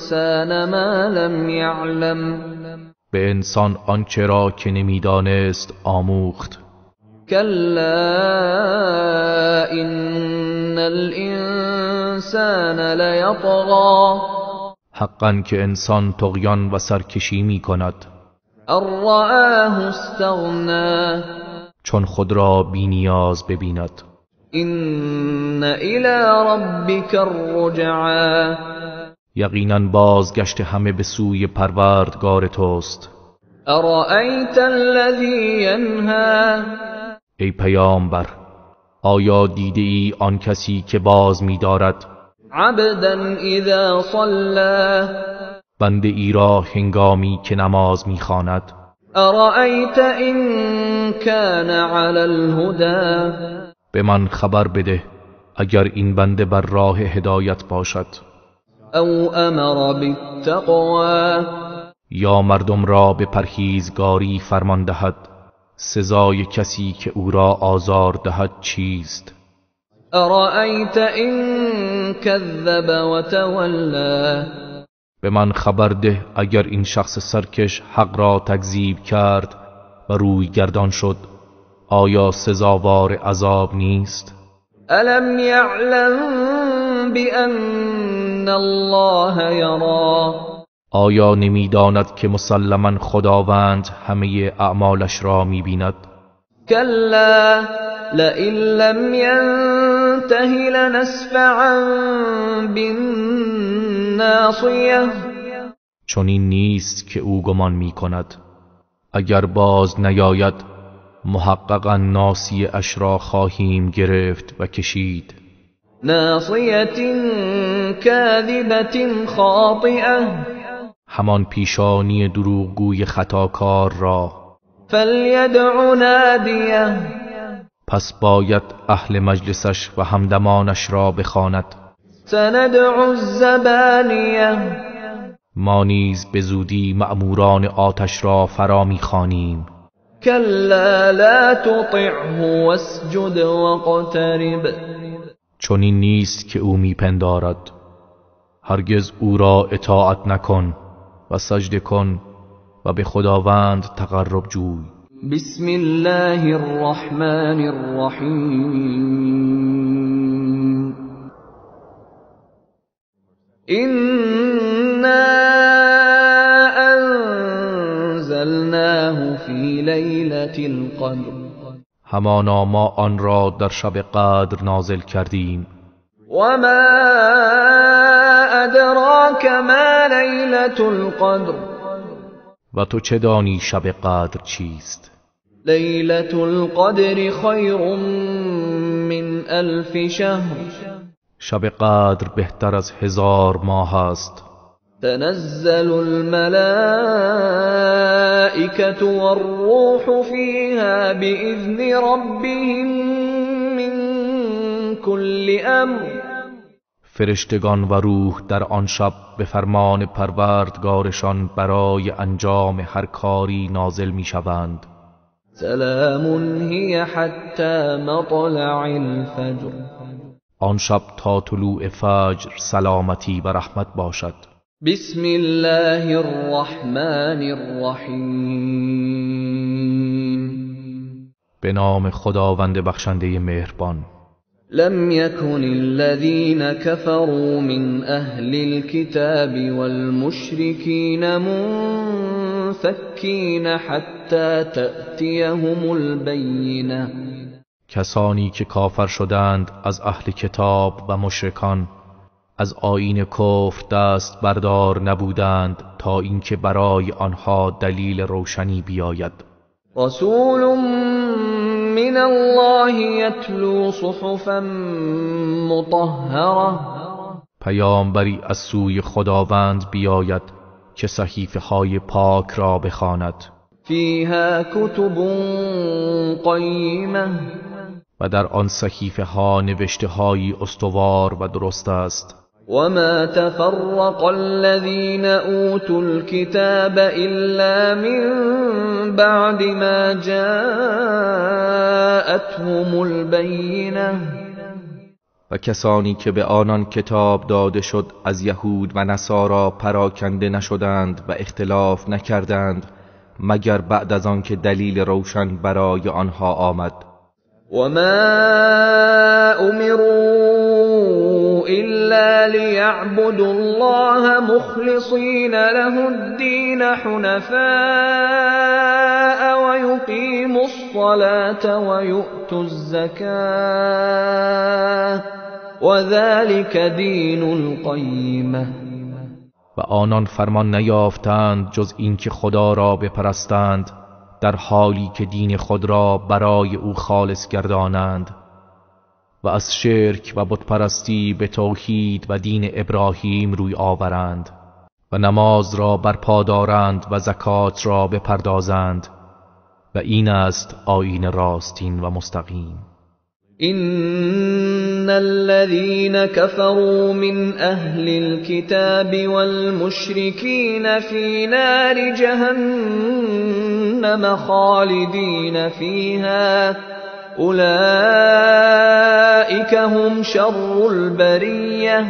Speaker 1: ما لم یعلم.
Speaker 2: به انسان آنچه را که نمیدانست آموخت.
Speaker 1: کلا ان الانسان لیطغی.
Speaker 2: حقا که انسان طغیان و سرکشی می کند.
Speaker 1: ان رآه استغنی.
Speaker 2: چون خود را بی نیاز ببیند.
Speaker 1: ان الی ربک الرجعی.
Speaker 2: یقینا بازگشت همه به سوی پروردگار توست.
Speaker 1: ارأیت الذی ینهی.
Speaker 2: ای پیامبر، آیا دیده ای آن کسی که باز می دارد
Speaker 1: عبدا اذا صلی.
Speaker 2: بنده ای را هنگامی که نماز می خواند؟
Speaker 1: ارأیت ان کان علی الهدی.
Speaker 2: به من خبر بده اگر این بنده بر راه هدایت باشد.
Speaker 1: او امر بالتقوی.
Speaker 2: یا مردم را به پرهیزگاری فرمان دهد. سزای کسی که او را آزار دهد چیست؟
Speaker 1: ارأیت ان کذب و تولی.
Speaker 2: به من خبر ده اگر این شخص سرکش حق را تکذیب کرد و روی گردان شد، آیا سزاوار عذاب نیست؟
Speaker 1: الم یعلم بان الله یری.
Speaker 2: آیا نمیداند که مسلما خداوند همه اعمالش را میبیند؟
Speaker 1: کلا لئن لم ینته لنسفعا بالناصیه.
Speaker 2: چون این نیست که او گمان میکند اگر باز نیاید محققا ناصیه اش را خواهیم گرفت و کشید.
Speaker 1: ناصیه کاذبه خاطئه.
Speaker 2: همان پیشانی دروغگوی خطاکار را.
Speaker 1: فلیدع نادیه.
Speaker 2: پس باید اهل مجلسش و همدمانش را بخواند.
Speaker 1: سندع الزبانیه.
Speaker 2: ما نیز به زودی مأموران آتش را فرا می‌خوانیم.
Speaker 1: کلا لا تطعه واسجد واقترب.
Speaker 2: چون این نیست که او میپندارد، هرگز او را اطاعت نکن و سجده کن و به خداوند تقرب جوی.
Speaker 1: بسم الله الرحمن الرحیم. إنا أنزلناه في ليلة القدر.
Speaker 2: همانا ما آن را در شب قدر نازل کردیم.
Speaker 1: وما أدراك ما ليلة القدر.
Speaker 2: و تو چه دانی شب قدر چیست؟
Speaker 1: ليلة القدر خير من 1000 شهر.
Speaker 2: شب قدر بهتر از 1000 ماه است.
Speaker 1: تنزل الملائكة والروح فيها بإذن ربهم من كل أمر.
Speaker 2: فرشتگان و روح در آن شب به فرمان پروردگارشان برای انجام هر کاری نازل می شوند.
Speaker 1: سلام هي حتى مطلع الفجر.
Speaker 2: آن شب تا طلوع فجر سلامتی و رحمت باشد.
Speaker 1: بسم الله الرحمن الرحیم.
Speaker 2: به نام خداوند بخشنده مهربان.
Speaker 1: لم يكن الذين كفروا من أهل الكتاب والمشركين منفكين حتى تأتيهم البينة.
Speaker 2: کسانی که کافر شدند از اهل کتاب و مشرکان از آیین کفر دست بردار نبودند تا اینکه برای آنها دلیل روشنی بیاید.
Speaker 1: رسول من الله يتلو صحفا مطهرة.
Speaker 2: پیامبری از سوی خداوند بیاید که صحیفه های پاک را بخواند.
Speaker 1: فيها كتب قيمة.
Speaker 2: و در آن صحیفه ها نوشته های استوار و درست است.
Speaker 1: وما تفرق الذين أوتوا الكتاب إلا من بعد ما جاءتهم البينة
Speaker 2: و کسانی که به آنان کتاب داده شد از یهود و نصارا پراکنده نشدند و اختلاف نکردند مگر بعد از آن که دلیل روشن برای آنها آمد.
Speaker 1: وما امروا الا ليعبدوا الله مخلصين له الدين حنفاء ويقيموا الصلاة ويؤتوا الزكاة وذلك دين القيمة.
Speaker 2: و آنان فرمان نیافتند جز اینکه خدا را بپرستند در حالی که دین خود را برای او خالص گردانند و از شرک و بتپرستی به توحید و دین ابراهیم روی آورند و نماز را برپا دارند و زکات را بپردازند و این است آیین راستین و مستقیم.
Speaker 1: إن الذين كفروا من أهل الكتاب والمشركين في نار جهنم خالدين فيها أولئك هم شر البرية.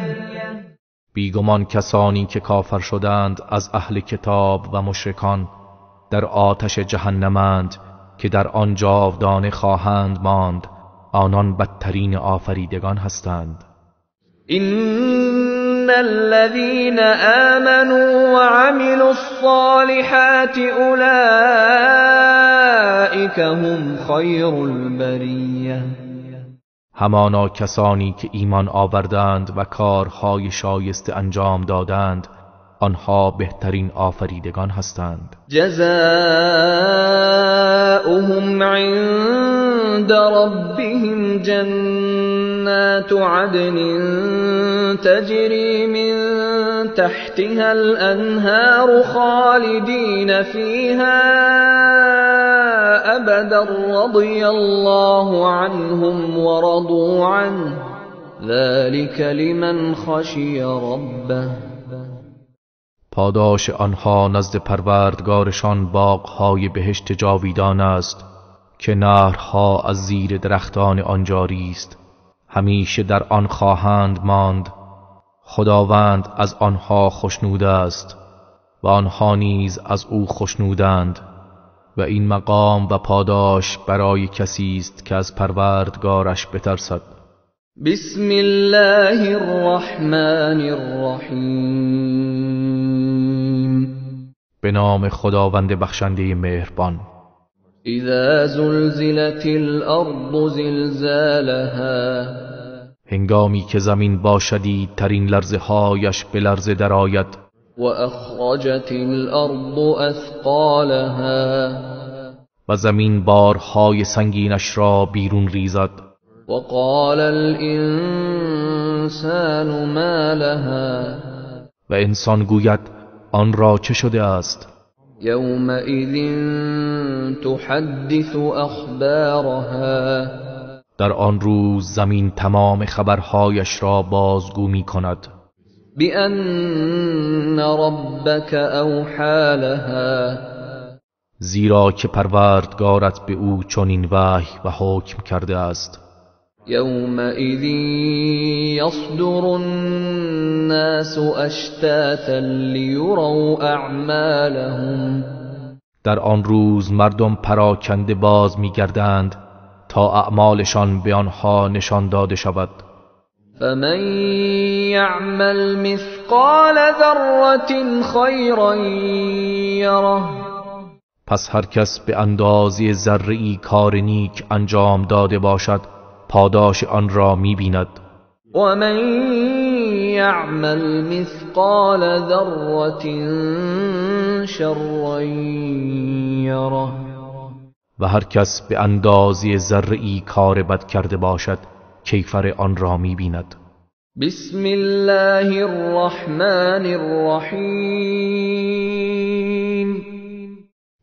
Speaker 2: بیگمان کسانی که کافر شدند از اهل کتاب و مشرکان در آتش جهنمند که در آن جاودانه خواهند ماند، آنان بدترین آفریدگان هستند.
Speaker 1: إن الذين آمنوا وعملوا الصالحات أولئك هم خير البرية.
Speaker 2: همانا کسانی که ایمان آوردند و کارهای شایسته انجام دادند آنها بهترین آفریدگان هستند.
Speaker 1: جزاؤهم عند ربهم جنات عدن تجري من تحتها الأنهار خالدين فيها أبدا رضي الله عنهم ورضوا عنه ذلك لمن خشي ربه.
Speaker 2: پاداش آنها نزد پروردگارشان باغهای بهشت جاویدان است که نهرها از زیر درختان آن جاری است، همیشه در آن خواهند ماند. خداوند از آنها خوشنود است و آنها نیز از او خوشنودند و این مقام و پاداش برای کسی است که از پروردگارش بترسد.
Speaker 1: بسم الله الرحمن الرحیم.
Speaker 2: به نام خداوند بخشنده مهربان.
Speaker 1: اذا زلزلت الارض زلزالها.
Speaker 2: هنگامی که زمین با شدیدترین لرزه هایش به لرزه درآید.
Speaker 1: و اخرجت الارض اثقالها.
Speaker 2: و زمین بارهای سنگینش را بیرون ریزد.
Speaker 1: وقال الانسان ما لها.
Speaker 2: و انسان گوید آن را چه شده است؟
Speaker 1: یومئذ تحدث اخبارها.
Speaker 2: در آن روز زمین تمام خبرهایش را بازگو می کند.
Speaker 1: بأن ربك اوحى لها.
Speaker 2: زیرا که پروردگارت به او چنین وحی و حکم کرده است.
Speaker 1: يومئذ يصدر الناس اشتاتا ليروا اعمالهم.
Speaker 2: در آن روز مردم پراکنده باز می‌گردند تا اعمالشان به آنها نشان داده شود.
Speaker 1: فمن يعمل مثقال ذرة خيرا يره.
Speaker 2: پس هر کس به اندازه ذره‌ای کار نیک انجام داده باشد پاداش آن را می‌بیند.
Speaker 1: و من یعمل مثقال ذرة شرا یره.
Speaker 2: و هر کس به اندازه ذره‌ای کار بد کرده باشد کیفر آن را می‌بیند.
Speaker 1: بسم الله الرحمن الرحیم.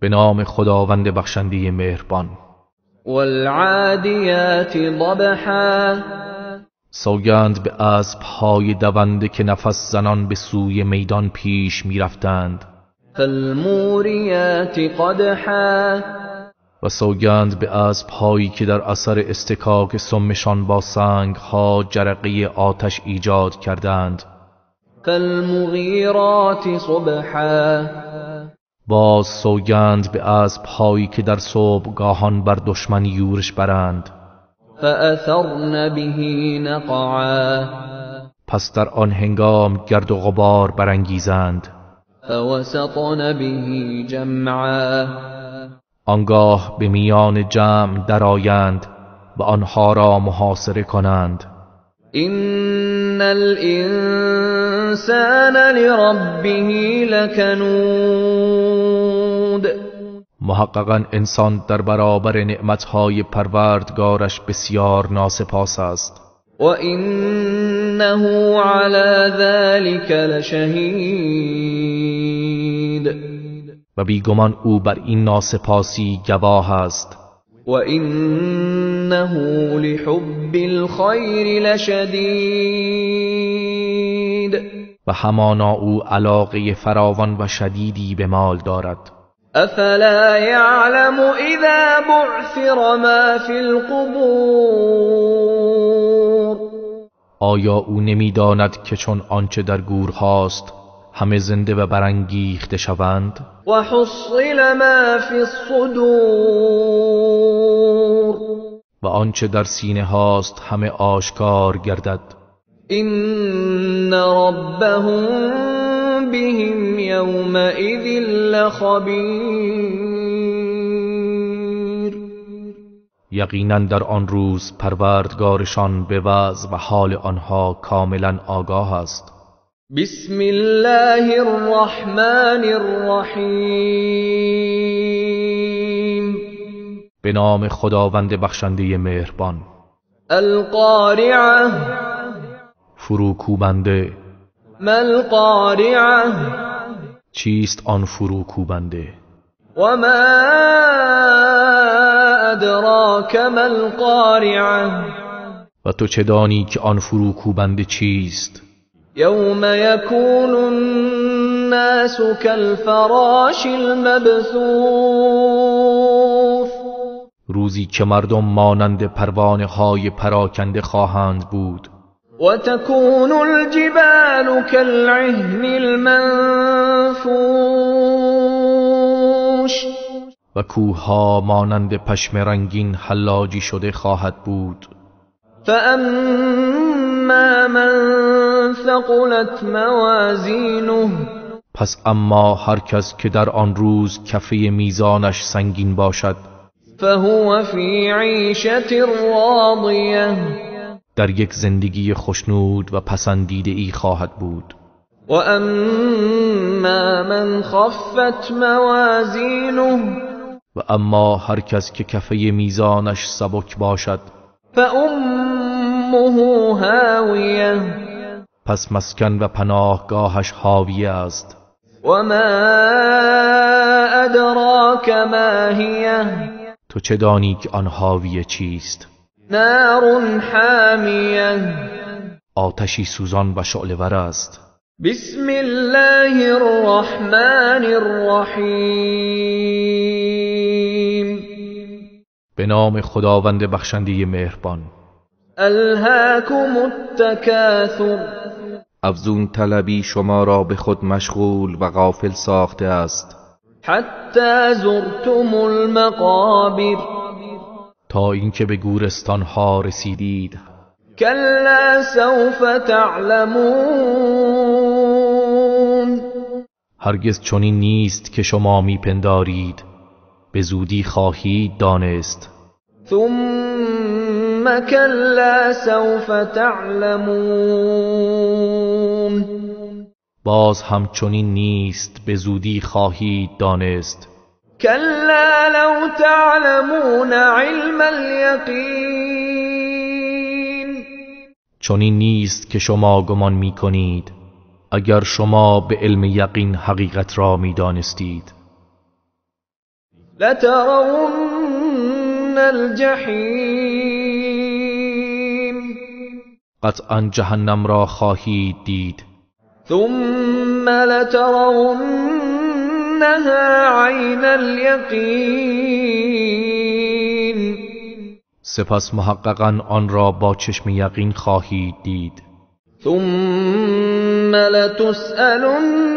Speaker 2: به نام خداوند بخشنده مهربان.
Speaker 1: والعادیات ضبحا.
Speaker 2: سوگند به اسب‌های دونده که نفس زنان به سوی میدان پیش می رفتند.
Speaker 1: فالموریات قدحا
Speaker 2: و سوگند به اسب‌هایی که در اثر استکاک سمشان با سنگ‌ها جرقه آتش ایجاد کردند.
Speaker 1: فالمغیرات صبحا
Speaker 2: باز سوگند به اسب‌هایی که در صبحگاهان بر دشمن یورش برند.
Speaker 1: فأثرن به نقعا
Speaker 2: پس در آن هنگام گرد و غبار برانگیزند.
Speaker 1: فوسطن به جمعا
Speaker 2: آنگاه به میان جمع درآیند و آنها را محاصره کنند.
Speaker 1: إن الإنسان لربه لکنود
Speaker 2: محققاً انسان در برابر نعمتهای پروردگارش بسیار ناسپاس است.
Speaker 1: وإنه على ذلك لشهید
Speaker 2: و بیگمان او بر این ناسپاسی گواه است.
Speaker 1: وإنه لحب الخير لشدید
Speaker 2: و همانا او علاقه فراوان و شدیدی به مال دارد.
Speaker 1: افلا يعلم اذا بعثر ما في القبور
Speaker 2: آیا او نمیداند که چون آنچه در گورهاست همه زنده و برانگیخته شوند؟
Speaker 1: و حصل ما في الصدور
Speaker 2: و آنچه در سینه هاست همه آشکار گردد.
Speaker 1: این ربهم بهم یومئذ لخبیر
Speaker 2: یقینا در آن روز پروردگارشان به وضع و حال آنها کاملا آگاه است.
Speaker 1: بسم الله الرحمن الرحیم
Speaker 2: به نام خداوند بخشنده مهربان.
Speaker 1: القارعه
Speaker 2: فروکوبنده.
Speaker 1: ما القارعه
Speaker 2: چیست آن فروکوبنده؟
Speaker 1: و ما ادراک ما القارعه
Speaker 2: و تو چه دانی که آن فروکوبنده چیست؟
Speaker 1: یوم یکون الناس کالفراش المبثوث
Speaker 2: روزی که مردم مانند پروانه های پراکنده خواهند بود.
Speaker 1: و تکون الجبال کالعهن المنفوش
Speaker 2: و کوهها مانند پشم رنگین حلاجی شده خواهد بود.
Speaker 1: فاما من ثقلت موازینه
Speaker 2: پس اما هر کس که در آن روز کفه میزانش سنگین باشد
Speaker 1: فهو فی عیشة راضیه
Speaker 2: در یک زندگی خوشنود و پسندیده ای خواهد بود.
Speaker 1: و اما من خفت موازینه
Speaker 2: و اما هر کس که کفه میزانش سبک باشد
Speaker 1: فأمه هاویه
Speaker 2: پس مسکن و پناهگاهش حاویه است.
Speaker 1: و ما ادراک ما هیه
Speaker 2: تو چه دانی که آن حاویه چیست؟
Speaker 1: نار حامیه
Speaker 2: آتشی سوزان و شعله‌ور است.
Speaker 1: بسم الله الرحمن الرحیم
Speaker 2: به نام خداوند بخشنده مهربان.
Speaker 1: الهاکم التکاثر
Speaker 2: افزون طلبی شما را به خود مشغول و غافل ساخته است.
Speaker 1: حتی زرتم المقابر
Speaker 2: تا اینکه به گورستان ها رسیدید.
Speaker 1: کلا سوف تعلمون
Speaker 2: هرگز چنین نیست که شما میپندارید، به زودی خواهید دانست.
Speaker 1: ثم کلا سوف تعلمون
Speaker 2: باز هم چنین نیست، به زودی خواهید دانست.
Speaker 1: کلا لو تعلمون علم الیقین
Speaker 2: چنین نیست که شما گمان میکنید، اگر شما به علم یقین حقیقت را میدانستید.
Speaker 1: لترون الجحیم
Speaker 2: قطعا جهنم را خواهید دید.
Speaker 1: ثم لترونها عین الیقین،
Speaker 2: سپس محققاً آن را با چشم یقین خواهید دید.
Speaker 1: ثم لتسألن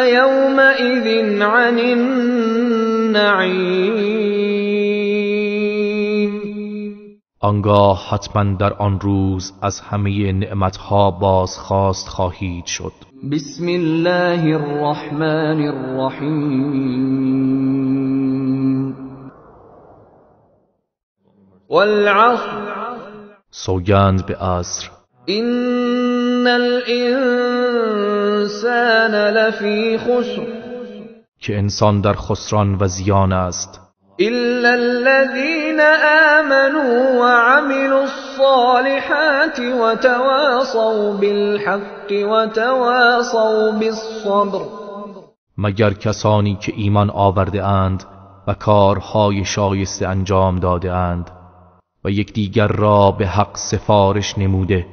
Speaker 1: یومئذ عن النعیم،
Speaker 2: آنگاه حتما در آن روز از همه نعمتها بازخواست خواهید شد.
Speaker 1: بسم الله الرحمن الرحیم. والعصر،
Speaker 2: سوگند به عصر.
Speaker 1: ان الانسان لفی خسر،
Speaker 2: که انسان در خسران و زیان است،
Speaker 1: الا الذين آمنوا وعملوا الصالحات وتواصوا بالحق وتواصوا بالصبر،
Speaker 2: مگر کسانی که ایمان آورده اند و کارهای شایسته انجام داده اند و یکدیگر را به حق سفارش نموده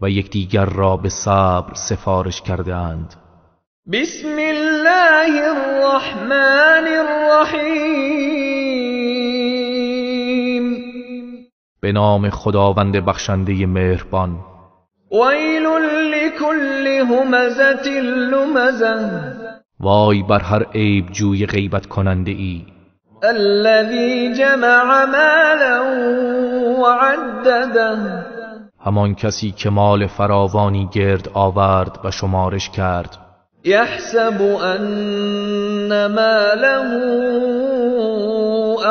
Speaker 2: و یکدیگر را به صبر سفارش کرده اند.
Speaker 1: بسم الله الرحمن الرحیم.
Speaker 2: به نام خداوند بخشنده مهربان.
Speaker 1: ویل لکل همزة لمزة،
Speaker 2: وای بر هر عیب جوی غیبت کننده ای،
Speaker 1: الذی جمع مالا وعدده،
Speaker 2: همان کسی که مال فراوانی گرد آورد و شمارش کرد.
Speaker 1: یحسب ان ماله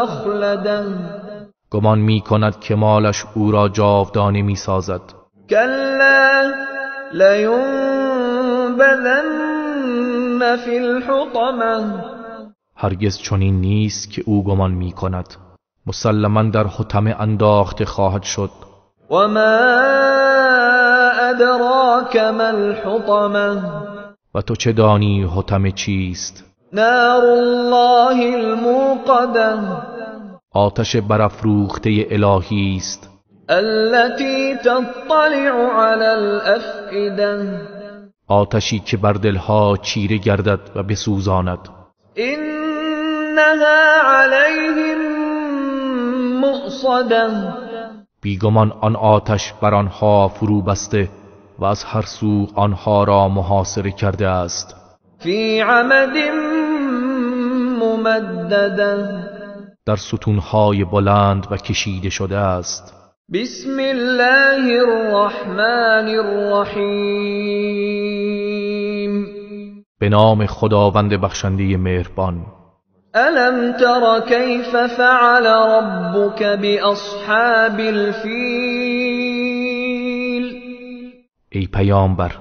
Speaker 1: اخلده،
Speaker 2: گمان می کند که مالش او را جاودانه می سازد.
Speaker 1: کلا لینبذن فی الحطمه،
Speaker 2: هرگز چنین نیست که او گمان می کند. مسلماً در حطمه انداخته خواهد شد.
Speaker 1: و ما ادراک ما الحطمه،
Speaker 2: و تو چه دانی حطمه چیست؟
Speaker 1: نار الله الموقده،
Speaker 2: آتش برافروخته الهی است.
Speaker 1: التي تطلع على الافئده،
Speaker 2: آتشی که بر دلها چیره گردد و بسوزاند.
Speaker 1: انها علیهم مؤصده،
Speaker 2: بیگمان آن آتش بر آنها فرو بسته و از هر سو آنها را محاصره کرده است.
Speaker 1: فی عمد ممدده، در
Speaker 2: ستونهای بلند و کشیده شده است.
Speaker 1: بسم الله الرحمن الرحیم.
Speaker 2: به نام خداوند بخشنده مهربان.
Speaker 1: الم تر کیف فعل ربک باصحاب الفیل،
Speaker 2: ای پیامبر،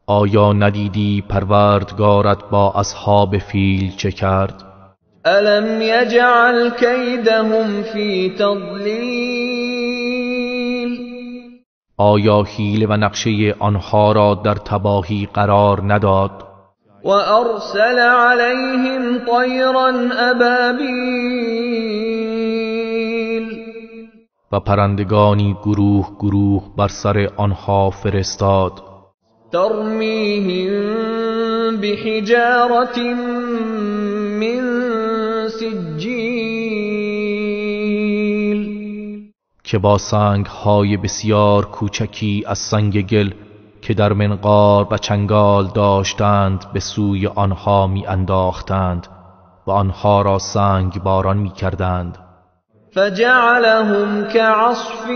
Speaker 2: آیا ندیدی پروردگارت با اصحاب فیل چه کرد؟
Speaker 1: الم یجعل کیدهم فی تضلیل،
Speaker 3: آیا حیله و نقشه آنها را در تباهی قرار نداد؟
Speaker 1: و ارسل علیهم طیرا ابابیل،
Speaker 3: و پرندگانی گروه گروه بر سر آنها فرستاد.
Speaker 1: ترمیهم بحجارة من سجیل،
Speaker 3: که با سنگ‌های بسیار کوچکی از سنگ گل که در منقار و چنگال داشتند به سوی آنها می انداختند و آنها را سنگ باران می کردند.
Speaker 1: فجعلهم كعصف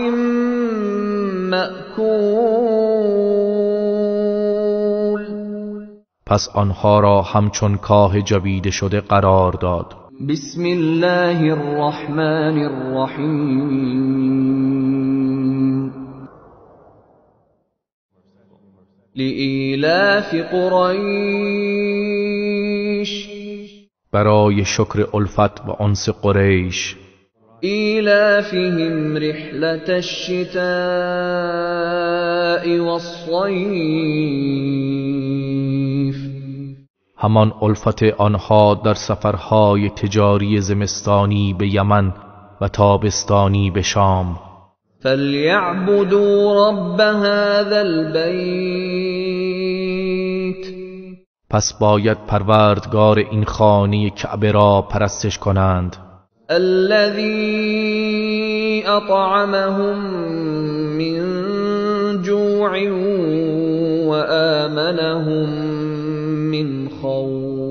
Speaker 1: مأکول،
Speaker 3: پس آنها را همچون کاه جویده شده قرار داد.
Speaker 1: بسم الله الرحمن الرحیم. لإیلاف قریش،
Speaker 3: برای شکر الفت و انس قریش.
Speaker 1: ایلافهم رحلة الشتاء والصیف،
Speaker 3: همان الفت آنها در سفرهای تجاری زمستانی به یمن و تابستانی به شام.
Speaker 1: فَلْيَعْبُدُوا رَبَّ هَذَا الْبَيْتِ
Speaker 3: پس باید پروردگار این خانه کعبه را پرستش کنند.
Speaker 1: الَّذِي أَطْعَمَهُم مِّن جُوعٍ وَآمَنَهُم مِّن خَوْفٍ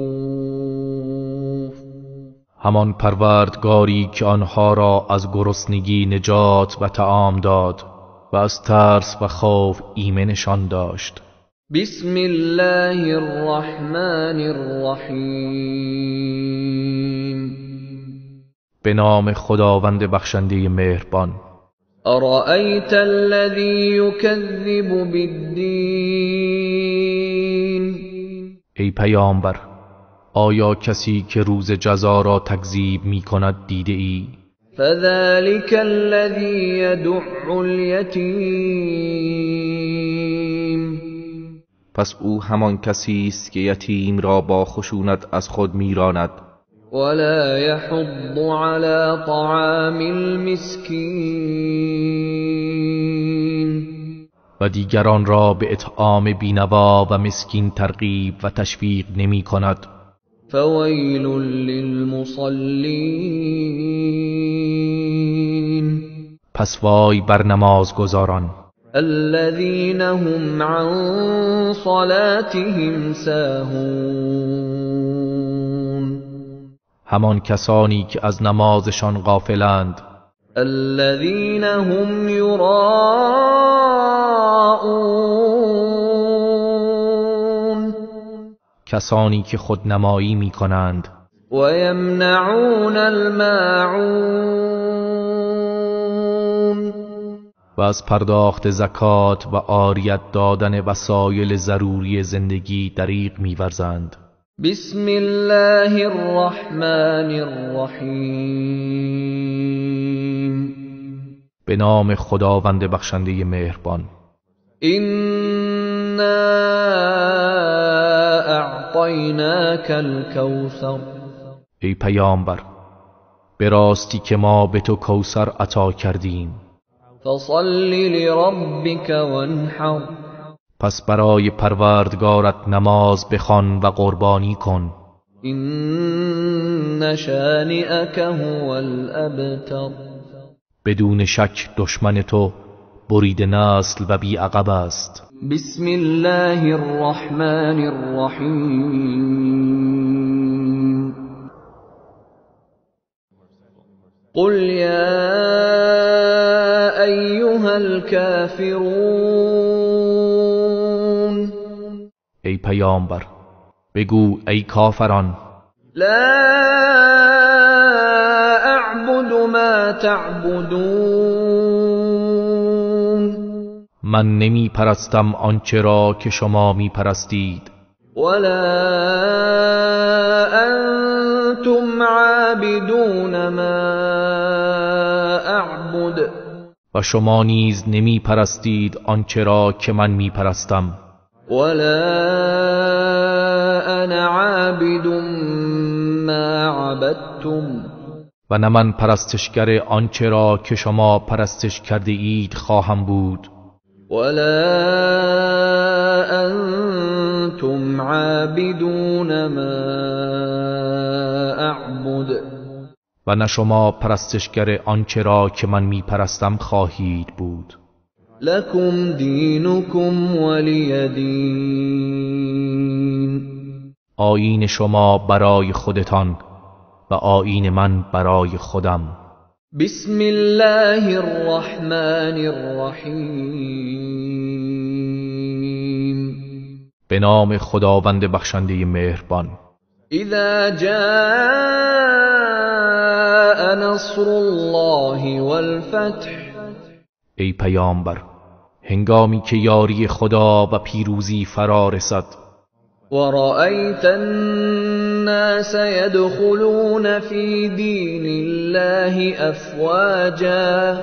Speaker 3: همان پروردگاری که آنها را از گرسنگی نجات و طعام داد و از ترس و خوف ایمنشان داشت.
Speaker 1: بسم الله الرحمن الرحیم
Speaker 3: به نام خداوند بخشنده مهربان.
Speaker 1: أرأيت الذي يكذب بالدين
Speaker 3: ای پیامبر، آیا کسی که روز جزا را تکذیب می کند دیده ای؟
Speaker 1: فذلك الذي يدع اليتيم
Speaker 2: پس او همان کسی است که یتیم را با خشونت از خود میراند
Speaker 1: ولا يحض على طعام المسكين
Speaker 3: و دیگران را به اطعام بینوا و مسکین ترغیب و تشویق نمی کند.
Speaker 1: فويل للمصلين
Speaker 3: پس وای بر نمازگزاران
Speaker 1: الذين هم عن صلاتهم ساهون
Speaker 3: همان کسانی که از نمازشان غافلند.
Speaker 1: الذين هم يراءون
Speaker 3: کسانی که خودنمایی می کنند.
Speaker 1: ويمنعون الماعون
Speaker 3: و از پرداخت زکات و عاریت دادن وسایل ضروری زندگی دریغ می ورزند.
Speaker 1: بسم الله الرحمن الرحیم
Speaker 3: به نام خداوند بخشنده مهربان.
Speaker 1: إنا أعطيناك الكوثر
Speaker 3: ای پیامبر، به راستی که ما به تو کوثر عطا کردیم.
Speaker 1: فصل لربك وانحر
Speaker 3: پس برای پروردگارت نماز بخوان و قربانی کن.
Speaker 1: إن شانئك هو الأبتر
Speaker 2: بدون شک دشمن تو برید نسل و بی عقب است.
Speaker 1: بسم الله الرحمن الرحیم قل یا ایها الكافرون
Speaker 2: ای پیامبر بگو ای کافران
Speaker 1: لا اعبد ما تعبدون
Speaker 2: من نمی پرستم آنچه را که شما می پرستید
Speaker 1: ولا انتم عابدون ما اعبد
Speaker 2: و شما نیز نمی پرستید آنچه را که من می پرستم
Speaker 1: ولا انا عابد ما عبدتم
Speaker 2: و نه من پرستشگر آنچه را که شما پرستش کرده اید خواهم بود
Speaker 1: ولا انتم عابدون ما اعبد
Speaker 2: و نه شما پرستشگر آنچه را که من می پرستم خواهید بود.
Speaker 1: لکم دینکم ولی دین
Speaker 2: آیین شما برای خودتان و آیین من برای خودم.
Speaker 1: بسم الله الرحمن الرحیم
Speaker 2: به نام خداوند بخشنده مهربان.
Speaker 1: اذا جاء نصر الله والفتح
Speaker 2: ای پیامبر هنگامی که یاری خدا و پیروزی فرا رسد
Speaker 1: ورأيت الناس يدخلون في دين الله افواجا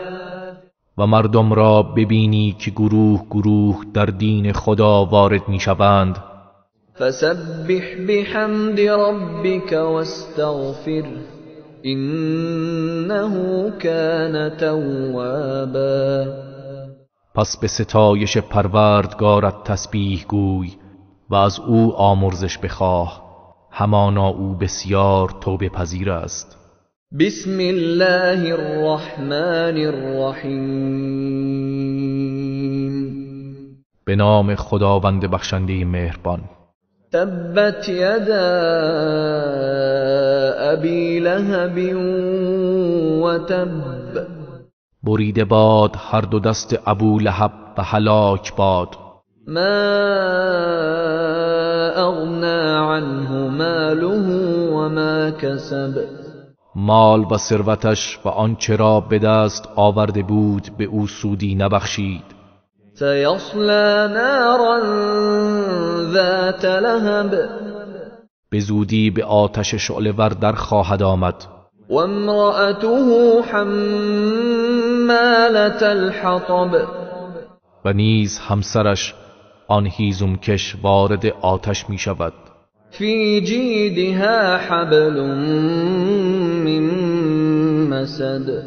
Speaker 2: و مردم را ببینی که گروه گروه در دین خدا وارد می شوند
Speaker 1: فسبح بحمد ربك واستغفر إنه كان توابا.
Speaker 3: پس به ستایش پروردگارت تسبیح گوی و از او آمرزش بخواه، همانا او بسیار توبه پذیر است.
Speaker 1: بسم الله الرحمن الرحیم.
Speaker 3: به نام خداوند بخشنده مهربان.
Speaker 1: تبت یدا ابی لهب و تب.
Speaker 3: بریده باد هر دو دست ابو لهب و هلاک باد.
Speaker 1: ما اغنى عنه ماله و ما کسب.
Speaker 3: مال و ثروتش و آنچه را به دست آورده بود به او سودی نبخشید.
Speaker 1: سیصلی نارا ذات لهب.
Speaker 3: به زودی به آتش شعله‌ور در خواهد آمد.
Speaker 1: و امرأته حمالة الحطب.
Speaker 3: و نیز همسرش آن هیزمکش وارد آتش می شود.
Speaker 1: فی جیدها حبل من مسد.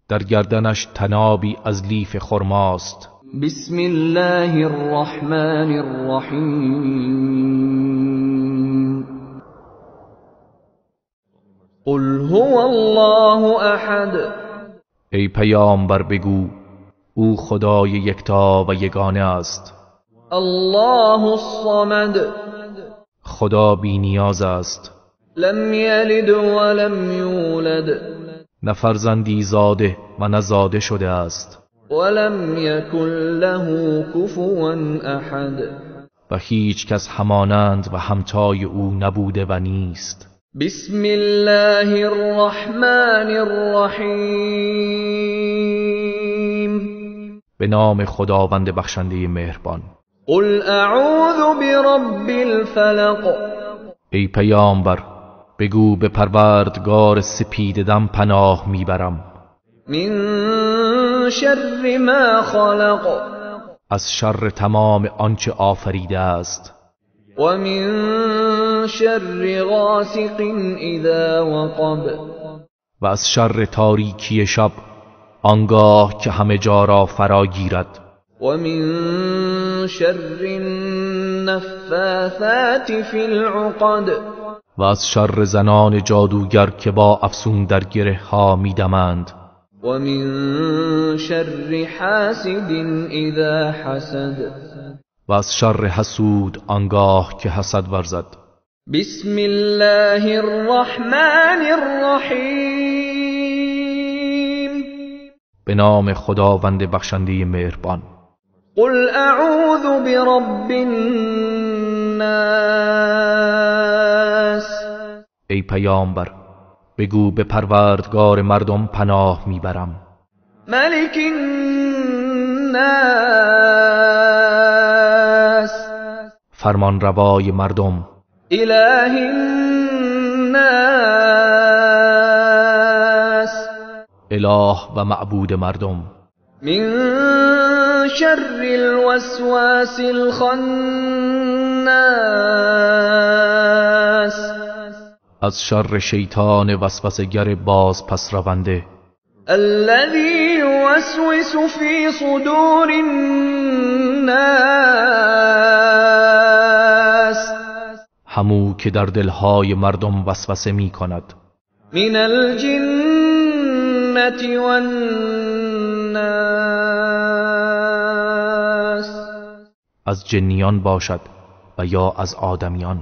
Speaker 3: در گردنش تنابی از لیف خرماست.
Speaker 1: بسم الله الرحمن الرحیم. قل هو الله احد.
Speaker 3: ای پیامبر بگو او خدای یکتا و یگانه است.
Speaker 1: الله الصمد.
Speaker 3: خدا بی نیاز است.
Speaker 1: لم یلد ولم یولد.
Speaker 3: نه فرزندی زاده و نه زاده شده است.
Speaker 1: ولم یکن له کفوا احد.
Speaker 3: و هیچ کس همانند و همتای او نبوده و نیست.
Speaker 1: بسم الله الرحمن الرحیم.
Speaker 3: به نام خداوند بخشنده مهربان.
Speaker 1: قل اعوذ برب الفلق.
Speaker 3: ای پیامبر بگو به پروردگار سپیددم پناه میبرم.
Speaker 1: من شر ما خلق.
Speaker 3: از شر تمام آنچه آفریده است.
Speaker 1: و من شر غاسق اذا وقب.
Speaker 3: و از شر تاریکی شب آنگاه که همه جا را فرا گیرد.
Speaker 1: و من شر النفاثات فی العقد.
Speaker 3: و از شر زنان جادوگر که با افسون در گره ها میدمند.
Speaker 1: و من شر حاسد اذا حسد.
Speaker 3: و از شر حسود آنگاه که حسد ورزد.
Speaker 1: بسم الله الرحمن الرحیم.
Speaker 3: به نام خداوند بخشنده مهربان.
Speaker 1: قل اعوذ برب الناس.
Speaker 3: ای پیامبر بگو به پروردگار مردم پناه میبرم.
Speaker 1: ملک الناس.
Speaker 3: فرمان روای مردم.
Speaker 1: اله الناس.
Speaker 3: اله و معبود مردم.
Speaker 1: من شر الوسواس الخناس.
Speaker 3: از شر شیطان وسوسه‌گر باز پس رونده.
Speaker 1: الذي يوسوس في صدور الناس.
Speaker 3: همو که در دلهای مردم وسوسه می کند.
Speaker 1: من الجنة والناس.
Speaker 3: از جنیان باشد و یا از آدمیان.